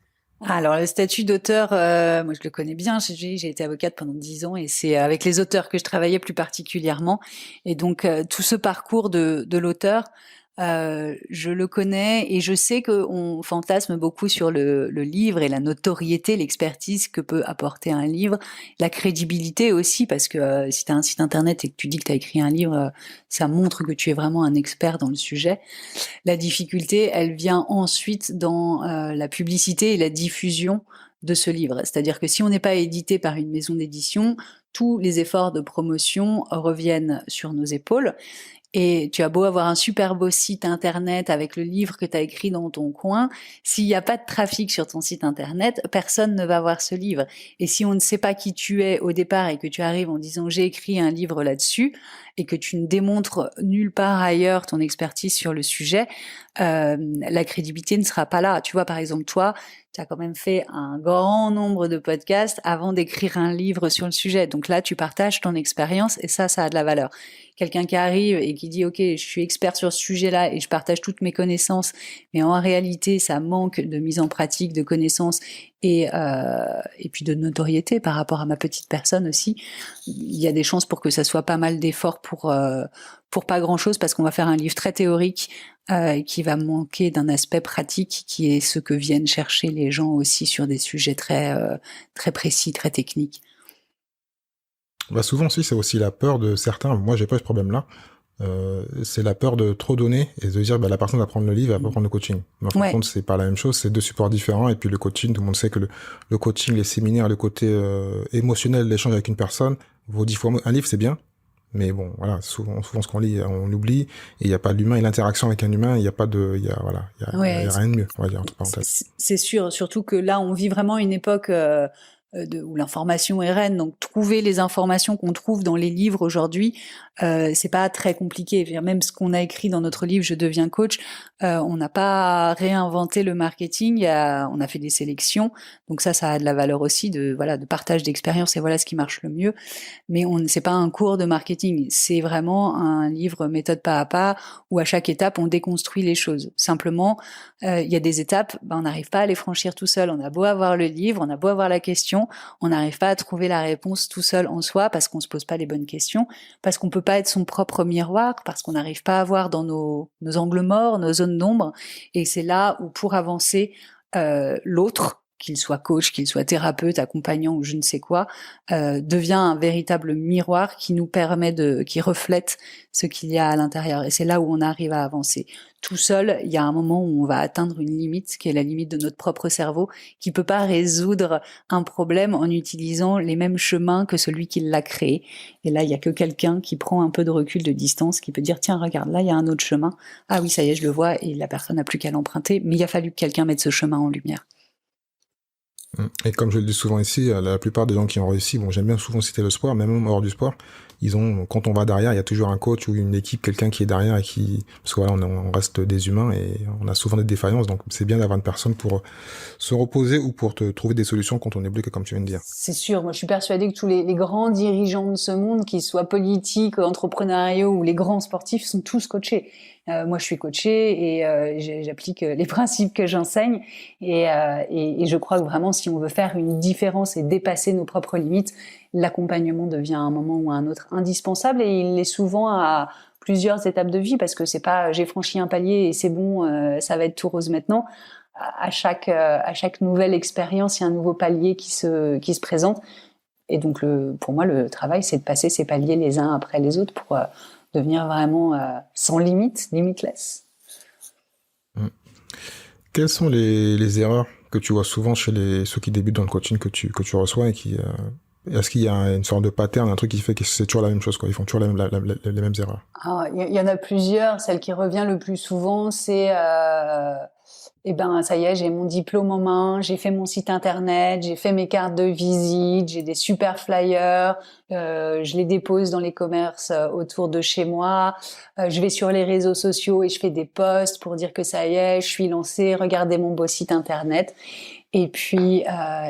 Alors le statut d'auteur, moi je le connais bien, j'ai été avocate pendant 10 ans et c'est avec les auteurs que je travaillais plus particulièrement. Et donc tout ce parcours de l'auteur, je le connais et je sais qu'on fantasme beaucoup sur le livre et la notoriété, l'expertise que peut apporter un livre, la crédibilité aussi, parce que si tu as un site internet et que tu dis que tu as écrit un livre, ça montre que tu es vraiment un expert dans le sujet. La difficulté, elle vient ensuite dans la publicité et la diffusion de ce livre. C'est-à-dire que si on n'est pas édité par une maison d'édition, tous les efforts de promotion reviennent sur nos épaules. Et tu as beau avoir un super beau site internet avec le livre que tu as écrit dans ton coin, s'il n'y a pas de trafic sur ton site internet, personne ne va voir ce livre. Et si on ne sait pas qui tu es au départ et que tu arrives en disant j'ai écrit un livre là-dessus et que tu ne démontres nulle part ailleurs ton expertise sur le sujet, la crédibilité ne sera pas là. Tu vois, par exemple, toi, tu as quand même fait un grand nombre de podcasts avant d'écrire un livre sur le sujet. Donc là, tu partages ton expérience et ça a de la valeur. quelqu'un qui arrive et qui dit ok, je suis expert sur ce sujet-là et je partage toutes mes connaissances, mais en réalité ça manque de mise en pratique, de connaissances et puis de notoriété par rapport à ma petite personne aussi. Il y a des chances pour que ça soit pas mal d'efforts pour pas grand-chose, parce qu'on va faire un livre très théorique qui va manquer d'un aspect pratique qui est ce que viennent chercher les gens aussi sur des sujets très précis, très techniques. Bah souvent aussi, c'est aussi la peur de certains. Moi, j'ai pas ce problème-là. C'est la peur de trop donner et de dire la personne va prendre le livre, elle va pas prendre le coaching. Mais en fin de compte, c'est pas la même chose. C'est deux supports différents. Et puis le coaching, tout le monde sait que le coaching, les séminaires, le côté émotionnel, l'échange avec une personne vaut 10 fois moins. Un livre, c'est bien. Mais bon, voilà, souvent ce qu'on lit, on l'oublie. Et il n'y a pas l'humain et l'interaction avec un humain. Il n'y a pas de, il y a rien de mieux, on va dire, entre parenthèses. C'est sûr, surtout que là, on vit vraiment une époque où l'information est reine. Donc, trouver les informations qu'on trouve dans les livres aujourd'hui, c'est pas très compliqué. Même ce qu'on a écrit dans notre livre Je deviens coach, on n'a pas réinventé le marketing. On a fait des sélections. Donc ça a de la valeur aussi de partage d'expérience, et voilà ce qui marche le mieux. Mais c'est pas un cours de marketing. C'est vraiment un livre méthode pas à pas où à chaque étape on déconstruit les choses. Simplement, il y a des étapes, on n'arrive pas à les franchir tout seul. On a beau avoir le livre, on a beau avoir la question, on n'arrive pas à trouver la réponse tout seul en soi, parce qu'on se pose pas les bonnes questions, parce qu'on peut pas être son propre miroir, parce qu'on n'arrive pas à voir dans nos angles morts, nos zones d'ombre. Et c'est là où, pour avancer, l'autre, qu'il soit coach, qu'il soit thérapeute, accompagnant ou je ne sais quoi, devient un véritable miroir qui nous permet qui reflète ce qu'il y a à l'intérieur. Et c'est là où on arrive à avancer. Tout seul, il y a un moment où on va atteindre une limite, qui est la limite de notre propre cerveau, qui peut pas résoudre un problème en utilisant les mêmes chemins que celui qui l'a créé. Et là, il y a que quelqu'un qui prend un peu de recul, de distance, qui peut dire, tiens, regarde, là, il y a un autre chemin. Ah oui, ça y est, je le vois, et la personne n'a plus qu'à l'emprunter. Mais il a fallu que quelqu'un mette ce chemin en lumière. Et comme je le dis souvent ici, la plupart des gens qui ont réussi, bon, j'aime bien souvent citer le sport, mais même hors du sport, quand on va derrière, il y a toujours un coach ou une équipe, quelqu'un qui est derrière parce que voilà, on reste des humains et on a souvent des défaillances, donc c'est bien d'avoir une personne pour se reposer ou pour te trouver des solutions quand on est bloqué, comme tu viens de dire. C'est sûr, moi je suis persuadée que tous les grands dirigeants de ce monde, qu'ils soient politiques, entrepreneuriaux ou les grands sportifs, sont tous coachés. Moi je suis coachée et j'applique les principes que j'enseigne et je crois que vraiment, si on veut faire une différence et dépasser nos propres limites, l'accompagnement devient à un moment ou à un autre indispensable, et il l'est souvent à plusieurs étapes de vie, parce que c'est pas j'ai franchi un palier et c'est bon, ça va être tout rose maintenant. À chaque nouvelle expérience, il y a un nouveau palier qui se présente. Et donc, pour moi, le travail, c'est de passer ces paliers les uns après les autres pour devenir vraiment sans limite, limitless. Quelles sont les erreurs que tu vois souvent chez ceux qui débutent dans le coaching que tu reçois, et est-ce qu'il y a une sorte de pattern, un truc qui fait que c'est toujours la même chose, quoi? Ils font toujours les mêmes erreurs. Il y en a plusieurs. Celle qui revient le plus souvent, c'est ça y est, j'ai mon diplôme en main, j'ai fait mon site internet, j'ai fait mes cartes de visite, j'ai des super flyers, je les dépose dans les commerces autour de chez moi, je vais sur les réseaux sociaux et je fais des posts pour dire que ça y est, je suis lancée, regardez mon beau site internet. Et puis,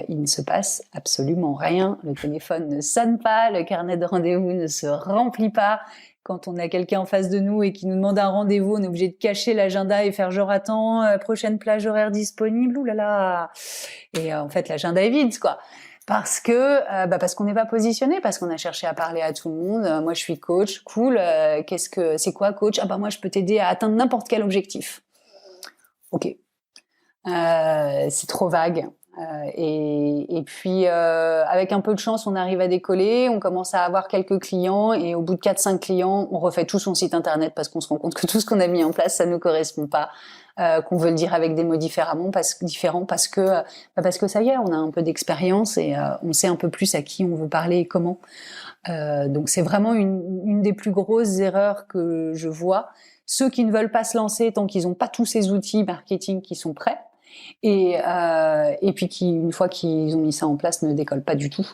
il ne se passe absolument rien. Le téléphone ne sonne pas, le carnet de rendez-vous ne se remplit pas. Quand on a quelqu'un en face de nous et qui nous demande un rendez-vous, on est obligé de cacher l'agenda et faire genre, attends, prochaine plage horaire disponible, oulala. Et en fait, l'agenda est vide, quoi. Parce qu'on n'est pas positionné, parce qu'on a cherché à parler à tout le monde. Moi, je suis coach, cool. C'est quoi coach? Moi, je peux t'aider à atteindre n'importe quel objectif. Ok. C'est trop vague. Et puis, avec un peu de chance, on arrive à décoller, on commence à avoir quelques clients, et au bout de 4-5 clients, on refait tout son site internet parce qu'on se rend compte que tout ce qu'on a mis en place, ça nous correspond pas, qu'on veut le dire avec des mots différents parce que ça y est, on a un peu d'expérience et on sait un peu plus à qui on veut parler et comment. Donc c'est vraiment une des plus grosses erreurs que je vois. Ceux qui ne veulent pas se lancer tant qu'ils n'ont pas tous ces outils marketing qui sont prêts, et puis qui, une fois qu'ils ont mis ça en place, ne décollent pas du tout.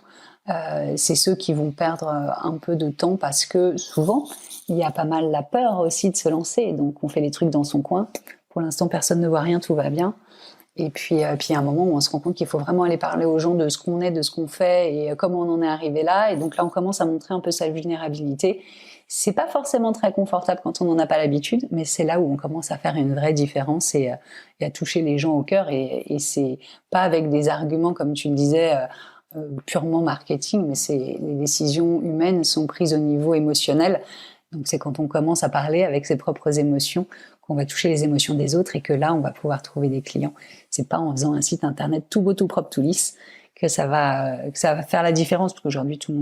C'est ceux qui vont perdre un peu de temps, parce que souvent il y a pas mal la peur aussi de se lancer, donc on fait les trucs dans son coin. Pour l'instant, personne ne voit rien, tout va bien. puis à un moment où on se rend compte qu'il faut vraiment aller parler aux gens de ce qu'on est, de ce qu'on fait et comment on en est arrivé là. Et donc là, on commence à montrer un peu sa vulnérabilité. C'est pas forcément très confortable quand on n'en a pas l'habitude, mais c'est là où on commence à faire une vraie différence et à toucher les gens au cœur. Et c'est pas avec des arguments, comme tu le disais, purement marketing, mais les décisions humaines sont prises au niveau émotionnel. Donc c'est quand on commence à parler avec ses propres émotions qu'on va toucher les émotions des autres et que là, on va pouvoir trouver des clients. C'est pas en faisant un site internet tout beau, tout propre, tout lisse que ça va faire la différence, parce qu'aujourd'hui, tout le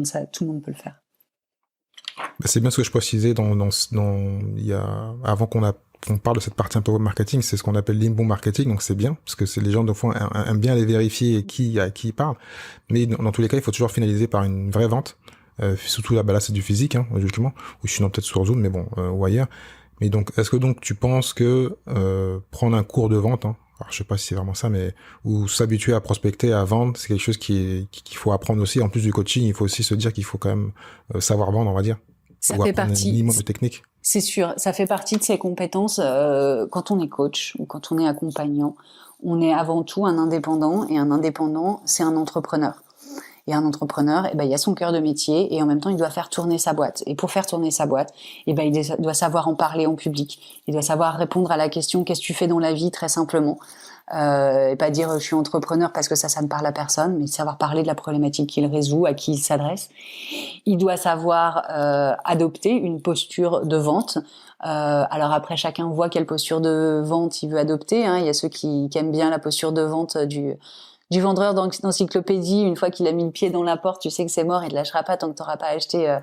monde peut le faire. C'est bien ce que je précisais avant qu'on parle de cette partie un peu web marketing, c'est ce qu'on appelle l'inbound marketing, donc c'est bien, parce que les gens, de fois, aiment bien les vérifier à qui ils parlent. Mais dans tous les cas, il faut toujours finaliser par une vraie vente. Surtout là, c'est du physique, hein, justement, ou sinon peut-être sur Zoom, mais bon, ou ailleurs. Mais donc, est-ce que donc tu penses que prendre un cours de vente, hein, alors je sais pas si c'est vraiment ça, mais ou s'habituer à prospecter, à vendre, c'est quelque chose qu'il faut apprendre aussi. En plus du coaching, il faut aussi se dire qu'il faut quand même savoir vendre, on va dire. Ça fait partie. Un minimum de technique. C'est sûr, ça fait partie de ses compétences. Quand on est coach ou quand on est accompagnant, on est avant tout un indépendant, et un indépendant, c'est un entrepreneur. Et un entrepreneur, il a son cœur de métier et en même temps, il doit faire tourner sa boîte. Et pour faire tourner sa boîte, il doit savoir en parler en public. Il doit savoir répondre à la question « Qu'est-ce que tu fais dans la vie ?» très simplement. Et pas dire « Je suis entrepreneur » parce que ça ne parle à personne, mais savoir parler de la problématique qu'il résout, à qui il s'adresse. Il doit savoir adopter une posture de vente. Alors après, chacun voit quelle posture de vente il veut adopter. Hein. Il y a ceux qui aiment bien la posture de vente du vendeur d'encyclopédie. Une fois qu'il a mis le pied dans la porte, tu sais que c'est mort, il te lâchera pas tant que t'auras pas acheté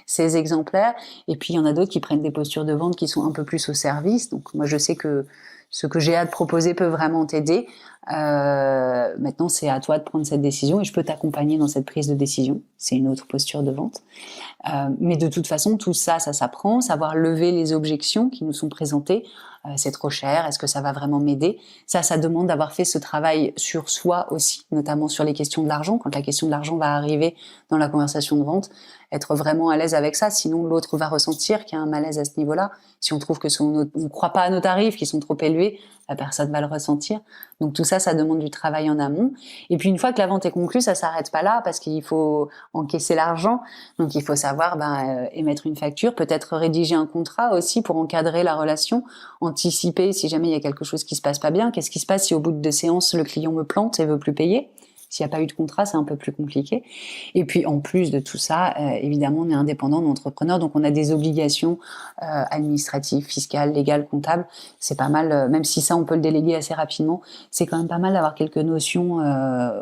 ses exemplaires. Et puis il y en a d'autres qui prennent des postures de vente qui sont un peu plus au service. Donc moi je sais que ce que j'ai à te proposer peut vraiment t'aider. Maintenant c'est à toi de prendre cette décision et je peux t'accompagner dans cette prise de décision. C'est une autre posture de vente. Mais de toute façon tout ça s'apprend. Savoir lever les objections qui nous sont présentées. C'est trop cher, est-ce que ça va vraiment m'aider? Ça demande d'avoir fait ce travail sur soi aussi, notamment sur les questions de l'argent. Quand la question de l'argent va arriver dans la conversation de vente, être vraiment à l'aise avec ça, sinon l'autre va ressentir qu'il y a un malaise à ce niveau-là. Si on trouve que on croit pas à nos tarifs, qui sont trop élevés, la personne va le ressentir. Donc tout ça demande du travail en amont. Et puis une fois que la vente est conclue, ça s'arrête pas là parce qu'il faut encaisser l'argent. Donc il faut savoir émettre une facture, peut-être rédiger un contrat aussi pour encadrer la relation, anticiper si jamais il y a quelque chose qui se passe pas bien. Qu'est-ce qui se passe si au bout de 2 séances le client me plante et veut plus payer? S'il n'y a pas eu de contrat, c'est un peu plus compliqué. Et puis, en plus de tout ça, évidemment, on est indépendant, on est entrepreneur, donc on a des obligations administratives, fiscales, légales, comptables. C'est pas mal, même si ça, on peut le déléguer assez rapidement, c'est quand même pas mal d'avoir quelques notions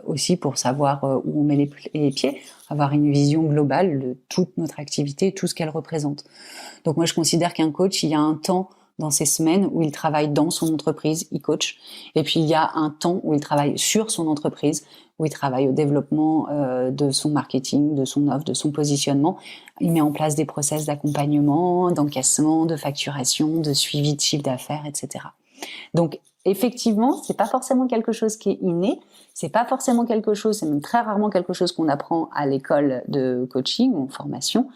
aussi pour savoir où on met les pieds, avoir une vision globale de toute notre activité, tout ce qu'elle représente. Donc moi, je considère qu'un coach, il y a un temps dans ces semaines où il travaille dans son entreprise, il coach. Et puis, il y a un temps où il travaille sur son entreprise, où il travaille au développement de son marketing, de son offre, de son positionnement. Il met en place des process d'accompagnement, d'encaissement, de facturation, de suivi de chiffre d'affaires, etc. Donc, effectivement, c'est pas forcément quelque chose qui est inné, c'est pas forcément quelque chose, c'est même très rarement quelque chose qu'on apprend à l'école de coaching ou en formation.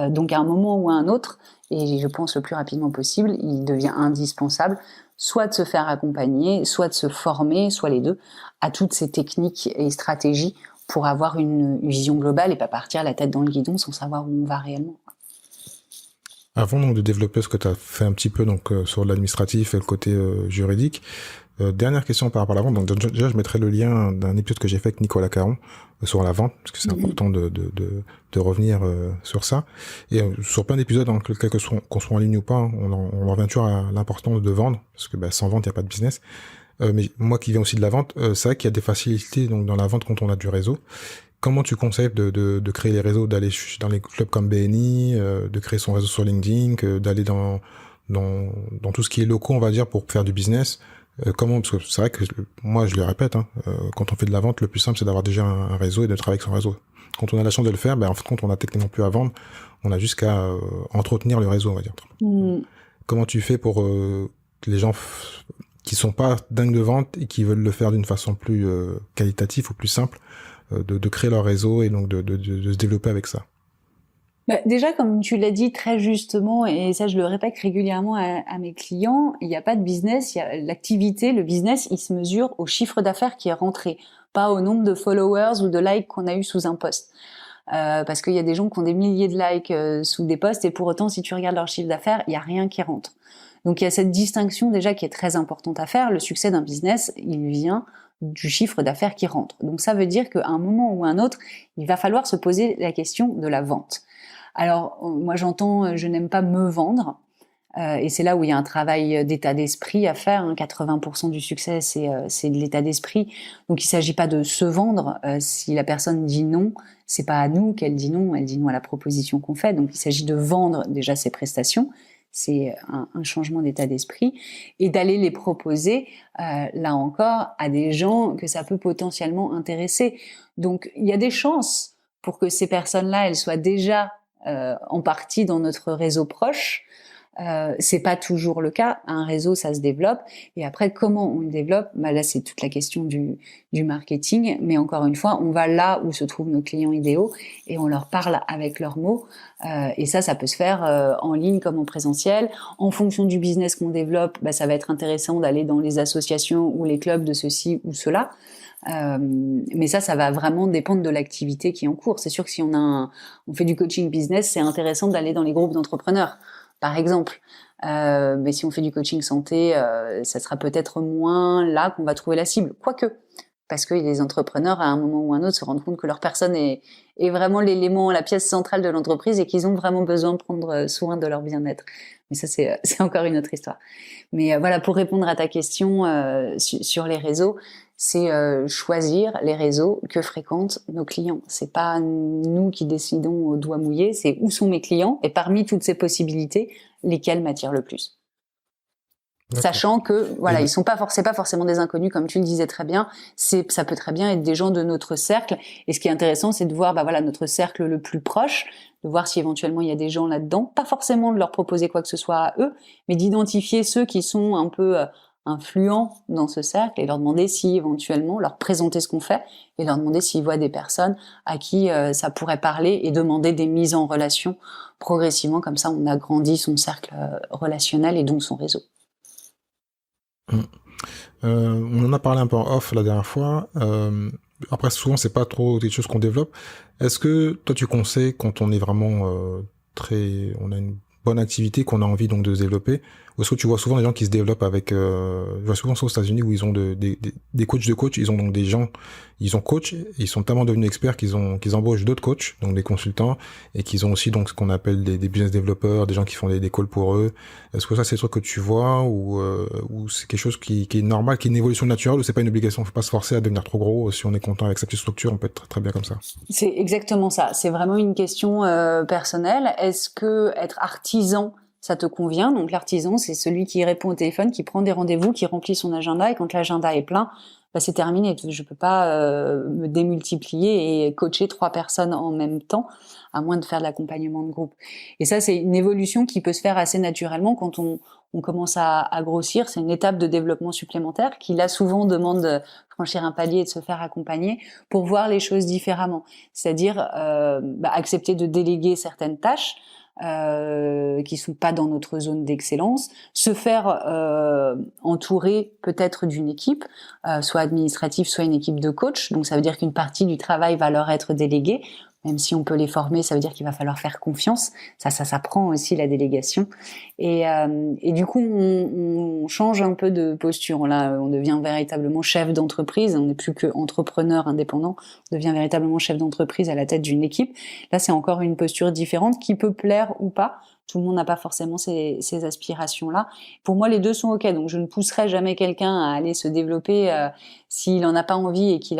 Donc, à un moment ou à un autre, et je pense le plus rapidement possible, il devient indispensable soit de se faire accompagner, soit de se former, soit les deux, à toutes ces techniques et stratégies pour avoir une vision globale et pas partir la tête dans le guidon sans savoir où on va réellement. Avant donc, de développer ce que tu as fait un petit peu donc sur l'administratif et le côté juridique, dernière question par rapport à la vente. Donc déjà, je mettrai le lien d'un épisode que j'ai fait avec Nicolas Caron sur la vente, parce que c'est important de revenir sur ça. Et sur plein d'épisodes, hein, qu'on soit en ligne ou pas, hein, on revient toujours à l'importance de vendre, parce que sans vente, il n'y a pas de business. Mais moi qui viens aussi de la vente, c'est vrai qu'il y a des facilités donc dans la vente quand on a du réseau. Comment tu conseilles de créer les réseaux, d'aller dans les clubs comme BNI, de créer son réseau sur LinkedIn, d'aller dans tout ce qui est locaux, on va dire, pour faire du business? Comment, parce que c'est vrai que moi je le répète, hein, quand on fait de la vente, le plus simple c'est d'avoir déjà un réseau et de travailler avec son réseau. Quand on a la chance de le faire, en fait, quand on a techniquement plus à vendre, on a juste qu'à entretenir le réseau, on va dire. Comment tu fais pour les gens qui sont pas dingues de vente et qui veulent le faire d'une façon plus qualitative ou plus simple, de créer leur réseau et donc de se développer avec ça? Déjà, comme tu l'as dit très justement, et ça je le répète régulièrement à mes clients, il n'y a pas de business, il y a l'activité, le business, il se mesure au chiffre d'affaires qui est rentré, pas au nombre de followers ou de likes qu'on a eu sous un post. Parce qu'il y a des gens qui ont des milliers de likes sous des posts et pour autant, si tu regardes leur chiffre d'affaires, il n'y a rien qui rentre. Donc il y a cette distinction déjà qui est très importante à faire. Le succès d'un business, il vient du chiffre d'affaires qui rentre. Donc ça veut dire qu'à un moment ou un autre, il va falloir se poser la question de la vente. Alors, moi j'entends, je n'aime pas me vendre, et c'est là où il y a un travail d'état d'esprit à faire. 80% du succès, c'est de l'état d'esprit. Donc, il s'agit pas de se vendre. Si la personne dit non, c'est pas à nous qu'elle dit non, elle dit non à la proposition qu'on fait. Donc, il s'agit de vendre déjà ses prestations. C'est un changement d'état d'esprit et d'aller les proposer, là encore, à des gens que ça peut potentiellement intéresser. Donc, il y a des chances pour que ces personnes-là, elles soient déjà en partie dans notre réseau proche. C'est pas toujours le cas. Un réseau, ça se développe. Et après, comment on le développe? Là, c'est toute la question du marketing. Mais encore une fois, on va là où se trouvent nos clients idéaux et on leur parle avec leurs mots. Et ça peut se faire en ligne comme en présentiel. En fonction du business qu'on développe, ça va être intéressant d'aller dans les associations ou les clubs de ceci ou cela. Mais ça va vraiment dépendre de l'activité qui est en cours. C'est sûr que si on fait du coaching business, c'est intéressant d'aller dans les groupes d'entrepreneurs, par exemple. Mais si on fait du coaching santé, ça sera peut-être moins là qu'on va trouver la cible. Quoique, parce que les entrepreneurs, à un moment ou un autre, se rendent compte que leur personne est vraiment l'élément, la pièce centrale de l'entreprise et qu'ils ont vraiment besoin de prendre soin de leur bien-être. Mais ça, c'est encore une autre histoire. Mais voilà, pour répondre à ta question sur les réseaux, c'est choisir les réseaux que fréquentent nos clients. C'est pas nous qui décidons au doigt mouillé, c'est où sont mes clients et parmi toutes ces possibilités, lesquelles m'attirent le plus. D'accord. Sachant que voilà, c'est pas forcément des inconnus comme tu le disais très bien, ça peut très bien être des gens de notre cercle et ce qui est intéressant c'est de voir notre cercle le plus proche, de voir si éventuellement il y a des gens là-dedans, pas forcément de leur proposer quoi que ce soit à eux, mais d'identifier ceux qui sont un peu influents dans ce cercle et leur demander si éventuellement leur présenter ce qu'on fait et leur demander s'ils voient des personnes à qui ça pourrait parler et demander des mises en relation progressivement, comme ça on agrandit son cercle relationnel et donc son réseau. On en a parlé un peu en off la dernière fois. Après, souvent, c'est pas trop des choses qu'on développe. Est-ce que toi, tu conseilles quand on est vraiment on a une bonne activité qu'on a envie donc de se développer, ou est-ce que tu vois souvent des gens qui se développent avec, je vois souvent ça aux États-Unis où ils ont des coachs de coach, ils ont donc des gens, ils ont coach, ils sont tellement devenus experts qu'ils embauchent d'autres coachs, donc des consultants, et qu'ils ont aussi donc ce qu'on appelle des business développeurs, des gens qui font des calls pour eux. Est-ce que ça c'est des trucs que tu vois ou c'est quelque chose qui est normal, qui est une évolution naturelle, ou c'est pas une obligation, faut pas se forcer à devenir trop gros, si on est content avec sa petite structure, on peut être très, très bien comme ça. C'est exactement ça, c'est vraiment une question personnelle. Est-ce que être artisan ça te convient? Donc l'artisan, c'est celui qui répond au téléphone, qui prend des rendez-vous, qui remplit son agenda, et quand l'agenda est plein, c'est terminé. Je peux pas me démultiplier et coacher 3 personnes en même temps, à moins de faire de l'accompagnement de groupe. Et ça, c'est une évolution qui peut se faire assez naturellement quand on commence à grossir. C'est une étape de développement supplémentaire qui, là, souvent demande de franchir un palier et de se faire accompagner pour voir les choses différemment. C'est-à-dire accepter de déléguer certaines tâches, qui sont pas dans notre zone d'excellence, se faire entourer peut-être d'une équipe, soit administrative, soit une équipe de coach. Donc ça veut dire qu'une partie du travail va leur être déléguée. Même si on peut les former, ça veut dire qu'il va falloir faire confiance. Ça s'apprend aussi la délégation. Et du coup, on change un peu de posture. Là, on devient véritablement chef d'entreprise. On n'est plus que entrepreneur indépendant. On devient véritablement chef d'entreprise à la tête d'une équipe. Là, c'est encore une posture différente qui peut plaire ou pas. Tout le monde n'a pas forcément ces aspirations-là. Pour moi, les deux sont OK. Donc, je ne pousserai jamais quelqu'un à aller se développer s'il en a pas envie et qu'il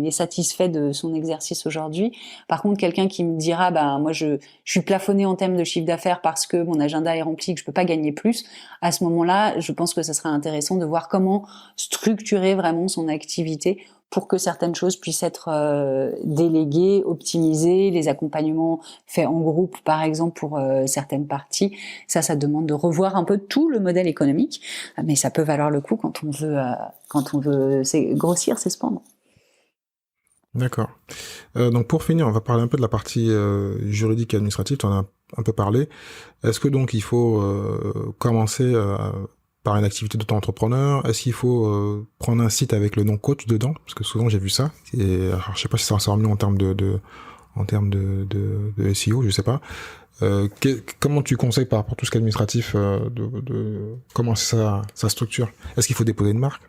est satisfait de son exercice aujourd'hui. Par contre, quelqu'un qui me dira, moi, je suis plafonné en termes de chiffre d'affaires parce que mon agenda est rempli, que je peux pas gagner plus. À ce moment-là, je pense que ça sera intéressant de voir comment structurer vraiment son activité pour que certaines choses puissent être déléguées, optimisées, les accompagnements faits en groupe, par exemple, pour certaines parties. Ça demande de revoir un peu tout le modèle économique, mais ça peut valoir le coup quand on veut grossir, s'expandre. D'accord. Donc pour finir, on va parler un peu de la partie juridique et administrative. Tu en as un peu parlé. Est-ce que donc il faut commencer par une activité d'auto-entrepreneur? Est-ce qu'il faut prendre un site avec le nom coach dedans? Parce que souvent j'ai vu ça. Alors, je sais pas si ça sera mieux en termes de SEO, je sais pas. Comment tu conseilles par rapport à tout ce qui est administratif de commencer sa structure? Est-ce qu'il faut déposer une marque?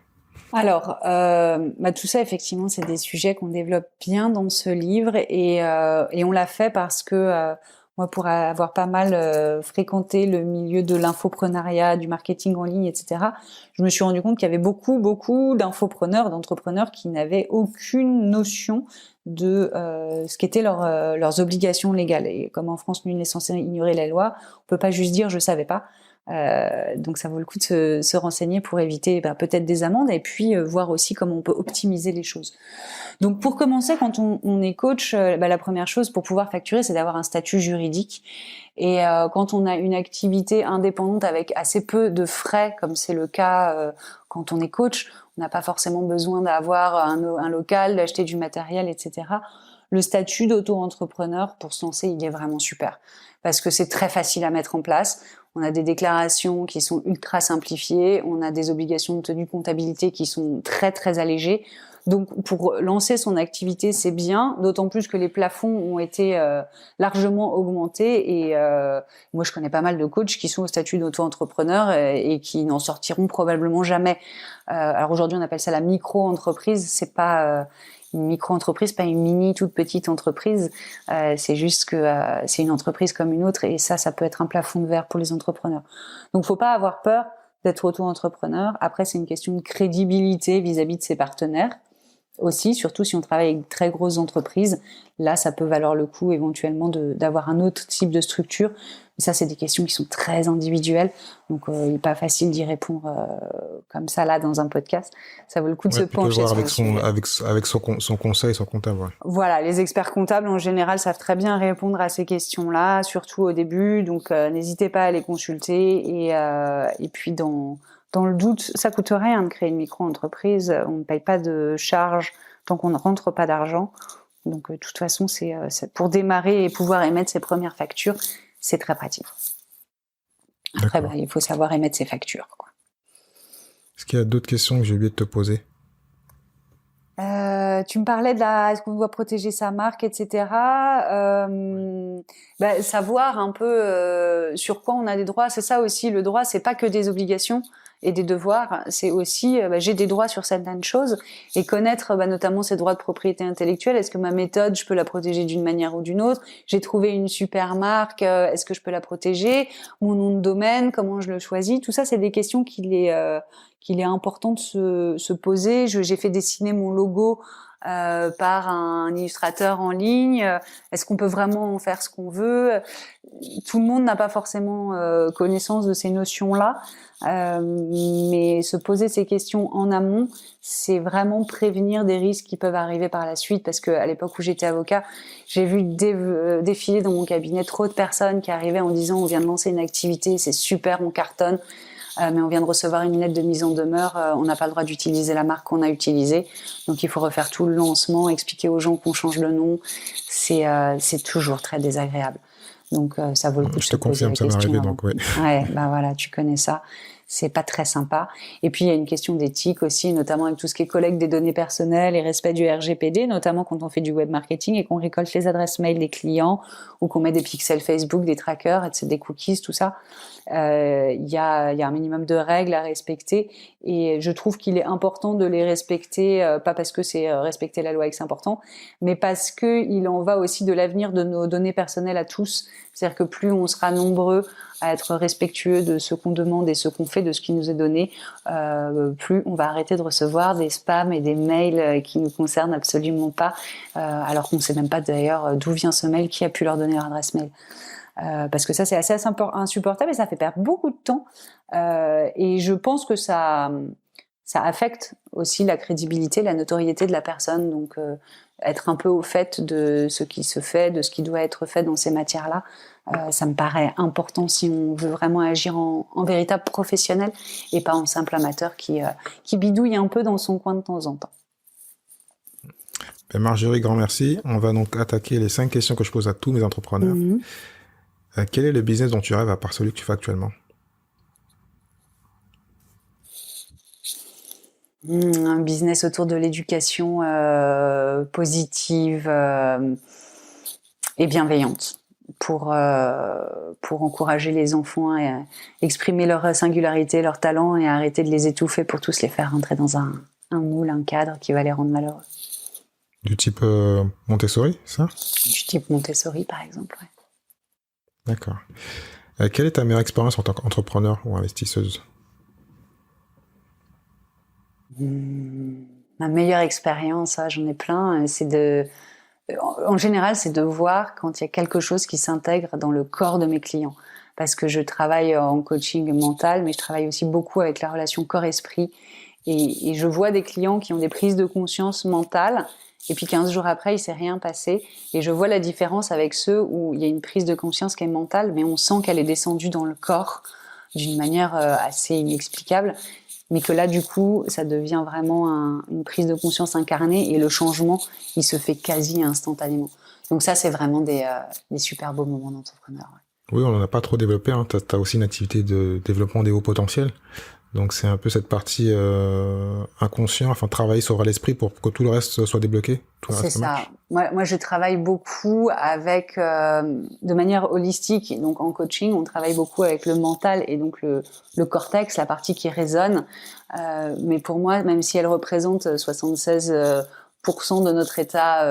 Alors, tout ça, effectivement, c'est des sujets qu'on développe bien dans ce livre et on l'a fait parce que moi, pour avoir pas mal fréquenté le milieu de l'infoprenariat, du marketing en ligne, etc., je me suis rendu compte qu'il y avait beaucoup d'infopreneurs, d'entrepreneurs qui n'avaient aucune notion de ce qu'étaient leurs obligations légales. Et comme en France, nul n'est censé ignorer la loi, on peut pas juste dire je savais pas. Donc ça vaut le coup de se renseigner pour éviter peut-être des amendes et puis voir aussi comment on peut optimiser les choses. Donc pour commencer, quand on est coach, la première chose pour pouvoir facturer, c'est d'avoir un statut juridique. Et quand on a une activité indépendante avec assez peu de frais, comme c'est le cas quand on est coach, on n'a pas forcément besoin d'avoir un local, d'acheter du matériel, etc. Le statut d'auto-entrepreneur, pour se lancer, il est vraiment super. Parce que c'est très facile à mettre en place. On a des déclarations qui sont ultra simplifiées. On a des obligations de tenue comptabilité qui sont très, très allégées. Donc, pour lancer son activité, c'est bien, d'autant plus que les plafonds ont été largement augmentés. Et moi, je connais pas mal de coachs qui sont au statut d'auto-entrepreneur et qui n'en sortiront probablement jamais. Alors aujourd'hui, on appelle ça la micro-entreprise. C'est pas une micro-entreprise, pas une mini toute petite entreprise. C'est juste que c'est une entreprise comme une autre et ça peut être un plafond de verre pour les entrepreneurs. Donc, faut pas avoir peur d'être auto-entrepreneur. Après, c'est une question de crédibilité vis-à-vis de ses partenaires aussi, surtout si on travaille avec de très grosses entreprises. Là, ça peut valoir le coup éventuellement d'avoir un autre type de structure. Mais ça, c'est des questions qui sont très individuelles. Donc, il n'est pas facile d'y répondre comme ça, là, dans un podcast. Ça vaut le coup de se pencher voir sur avec le sujet. avec son conseil, son comptable. Ouais. Voilà, les experts comptables, en général, savent très bien répondre à ces questions-là, surtout au début. Donc, n'hésitez pas à les consulter. Et puis, dans le doute, ça coûte rien de créer une micro-entreprise. On ne paye pas de charges tant qu'on ne rentre pas d'argent. Donc, de toute façon, c'est pour démarrer et pouvoir émettre ses premières factures, c'est très pratique. Après, il faut savoir émettre ses factures, quoi. Est-ce qu'il y a d'autres questions que j'ai oublié de te poser? Tu me parlais est-ce qu'on doit protéger sa marque, etc. Savoir un peu sur quoi on a des droits, c'est ça aussi. Le droit, c'est pas que des obligations et des devoirs, c'est aussi j'ai des droits sur certaines choses et connaître notamment ces droits de propriété intellectuelle. Est-ce que ma méthode, je peux la protéger d'une manière ou d'une autre? J'ai trouvé une super marque, est-ce que je peux la protéger? Mon nom de domaine, comment je le choisis? Tout ça, c'est des questions qu'il est important de se poser. J'ai fait dessiner mon logo par un illustrateur en ligne. Est-ce qu'on peut vraiment en faire ce qu'on veut? Tout le monde n'a pas forcément connaissance de ces notions-là, mais se poser ces questions en amont, c'est vraiment prévenir des risques qui peuvent arriver par la suite. Parce que à l'époque où j'étais avocat, j'ai vu défiler dans mon cabinet trop de personnes qui arrivaient en disant on vient de lancer une activité, c'est super, on cartonne. Mais on vient de recevoir une lettre de mise en demeure, on n'a pas le droit d'utiliser la marque qu'on a utilisée, donc il faut refaire tout le lancement, expliquer aux gens qu'on change de nom, c'est toujours très désagréable. Donc ça vaut le coup de se poser la question. Je te confirme, ça m'est arrivé, donc ouais. Ouais, voilà, tu connais ça. C'est pas très sympa. Et puis il y a une question d'éthique aussi, notamment avec tout ce qui est collecte des données personnelles et respect du RGPD, notamment quand on fait du web marketing et qu'on récolte les adresses mail des clients ou qu'on met des pixels Facebook, des trackers, etc., des cookies, tout ça. Il y a un minimum de règles à respecter et je trouve qu'il est important de les respecter, pas parce que c'est respecter la loi et que c'est important, mais parce que il en va aussi de l'avenir de nos données personnelles à tous. C'est-à-dire que plus on sera nombreux à être respectueux de ce qu'on demande et ce qu'on fait, de ce qui nous est donné, plus on va arrêter de recevoir des spams et des mails qui nous concernent absolument pas, alors qu'on ne sait même pas d'ailleurs d'où vient ce mail, qui a pu leur donner leur adresse mail. Parce que ça, c'est assez insupportable et ça fait perdre beaucoup de temps. Et je pense que ça affecte aussi la crédibilité, la notoriété de la personne. Donc, être un peu au fait de ce qui se fait, de ce qui doit être fait dans ces matières-là, ça me paraît important si on veut vraiment agir en véritable professionnel et pas en simple amateur qui bidouille un peu dans son coin de temps en temps. Et Marjorie, grand merci. On va donc attaquer les 5 questions que je pose à tous mes entrepreneurs. Quel est le business dont tu rêves à part celui que tu fais actuellement? Un business autour de l'éducation positive et bienveillante pour encourager les enfants à exprimer leur singularité, leur talent et arrêter de les étouffer pour tous les faire rentrer dans un moule, un cadre qui va les rendre malheureux. Du type Montessori, ça? Du type Montessori, par exemple. Ouais. D'accord. Quelle est ta meilleure expérience en tant qu'entrepreneur ou investisseuse? Ma meilleure expérience, j'en ai plein, en général, c'est de voir quand il y a quelque chose qui s'intègre dans le corps de mes clients. Parce que je travaille en coaching mental, mais je travaille aussi beaucoup avec la relation corps-esprit. Et je vois des clients qui ont des prises de conscience mentales, et puis 15 jours après, il ne s'est rien passé. Et je vois la différence avec ceux où il y a une prise de conscience qui est mentale, mais on sent qu'elle est descendue dans le corps d'une manière assez inexplicable. Mais que là, du coup, ça devient vraiment une prise de conscience incarnée et le changement, il se fait quasi instantanément. Donc ça, c'est vraiment des super beaux moments d'entrepreneur. Ouais. Oui, on n'en a pas trop développé. Hein. Tu as aussi une activité de développement des hauts potentiels. Donc c'est un peu cette partie inconscient, enfin travailler sur l'esprit pour que tout le reste soit débloqué. C'est ça. Moi, je travaille beaucoup avec, de manière holistique. Donc en coaching, on travaille beaucoup avec le mental et donc le cortex, la partie qui résonne. Mais pour moi, même si elle représente 76% de notre état,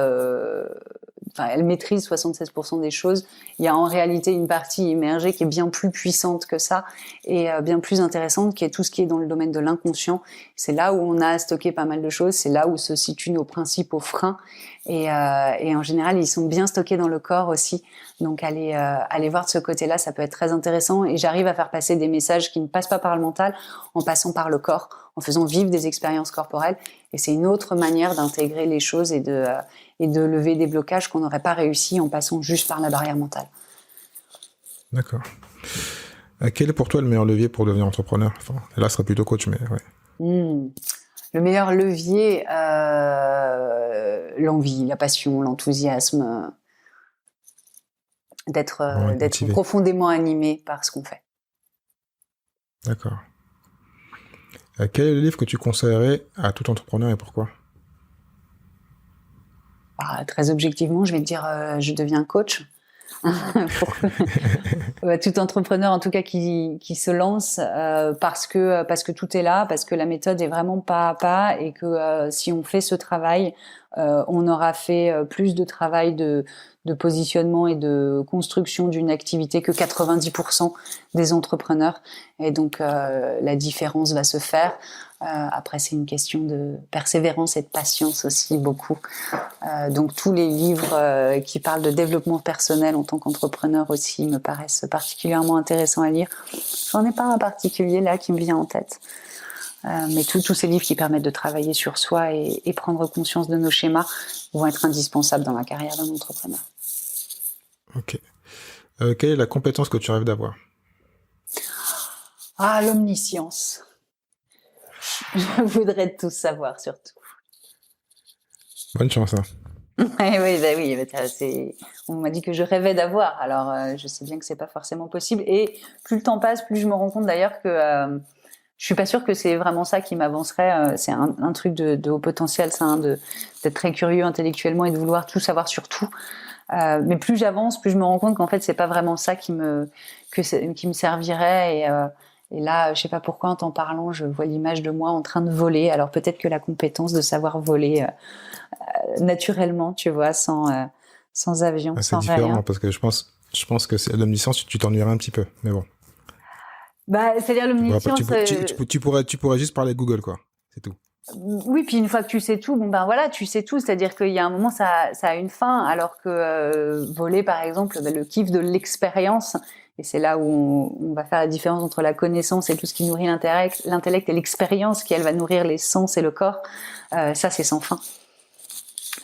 enfin, elle maîtrise 76% des choses, il y a en réalité une partie immergée qui est bien plus puissante que ça et bien plus intéressante, qui est tout ce qui est dans le domaine de l'inconscient. C'est là où on a stocké pas mal de choses, c'est là où se situent nos principaux freins et en général, ils sont bien stockés dans le corps aussi. Donc aller voir de ce côté-là, ça peut être très intéressant et j'arrive à faire passer des messages qui ne passent pas par le mental en passant par le corps, en faisant vivre des expériences corporelles et c'est une autre manière d'intégrer les choses et de lever des blocages qu'on n'aurait pas réussi en passant juste par la barrière mentale. D'accord. Quel est pour toi le meilleur levier pour devenir entrepreneur? Enfin, là, ce serait plutôt coach, mais ouais. Le meilleur levier, l'envie, la passion, l'enthousiasme, d'être profondément animé par ce qu'on fait. D'accord. Quel est le livre que tu conseillerais à tout entrepreneur et pourquoi? Très objectivement, je vais te dire, je deviens coach. Tout entrepreneur, en tout cas, qui se lance, parce que tout est là, parce que la méthode est vraiment pas à pas, et que si on fait ce travail, on aura fait plus de travail de positionnement et de construction d'une activité que 90% des entrepreneurs. Et donc, la différence va se faire. Après, c'est une question de persévérance et de patience aussi, beaucoup. Donc, tous les livres qui parlent de développement personnel en tant qu'entrepreneur aussi me paraissent particulièrement intéressants à lire. J'en ai pas un particulier là qui me vient en tête. Mais tous ces livres qui permettent de travailler sur soi et prendre conscience de nos schémas vont être indispensables dans la carrière d'un entrepreneur. Ok. Quelle est la compétence que tu rêves d'avoir? L'omniscience. Je voudrais tout savoir, surtout. Bonne chance, hein. Oui, on m'a dit que je rêvais d'avoir, alors je sais bien que c'est pas forcément possible. Et plus le temps passe, plus je me rends compte d'ailleurs que je suis pas sûre que c'est vraiment ça qui m'avancerait. C'est un truc de haut potentiel, ça, hein, d'être très curieux intellectuellement et de vouloir tout savoir sur tout. Mais plus j'avance, plus je me rends compte qu'en fait c'est pas vraiment ça qui me servirait. Et là, je sais pas pourquoi, en t'en parlant, je vois l'image de moi en train de voler. Alors peut-être que la compétence de savoir voler naturellement, tu vois, sans avion, sans rien. C'est différent parce que je pense que c'est l'omniscience, tu t'ennuierais un petit peu, mais bon. C'est-à-dire l'omniscience. Tu pourrais juste parler Google, quoi. C'est tout. Oui, puis une fois que tu sais tout, voilà, tu sais tout. C'est-à-dire qu'il y a un moment, ça a une fin, alors que voler, par exemple, le kiff de l'expérience. Et c'est là où on va faire la différence entre la connaissance et tout ce qui nourrit l'intellect et l'expérience qui, elle, va nourrir les sens et le corps. Ça, c'est sans fin.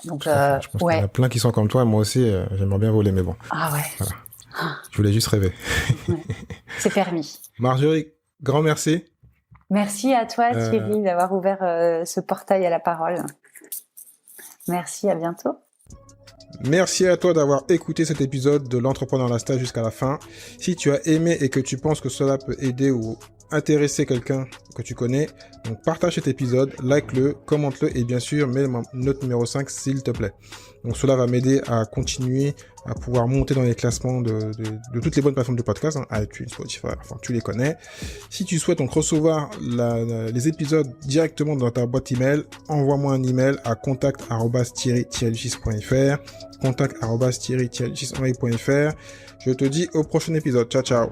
Donc, je pense qu'il y en a plein qui sont comme toi. Moi aussi, j'aimerais bien voler, mais bon. Ah ouais. Voilà. Je voulais juste rêver. Ouais. C'est permis. Marjorie, grand merci. Merci à toi, Thierry, d'avoir ouvert ce portail à la parole. Merci, à bientôt. Merci à toi d'avoir écouté cet épisode de l'Entrepreneur Lasta jusqu'à la fin. Si tu as aimé et que tu penses que cela peut aider ou intéresser quelqu'un que tu connais, donc partage cet épisode, like-le, commente-le et bien sûr mets note numéro 5 s'il te plaît. Donc cela va m'aider à continuer à pouvoir monter dans les classements de toutes les bonnes plateformes de podcast, iTunes, Spotify, enfin tu les connais. Si tu souhaites donc recevoir les épisodes directement dans ta boîte email, envoie-moi un email à contact@thierry-6.fr, contact@thierry-6.fr. Je te dis au prochain épisode. Ciao ciao.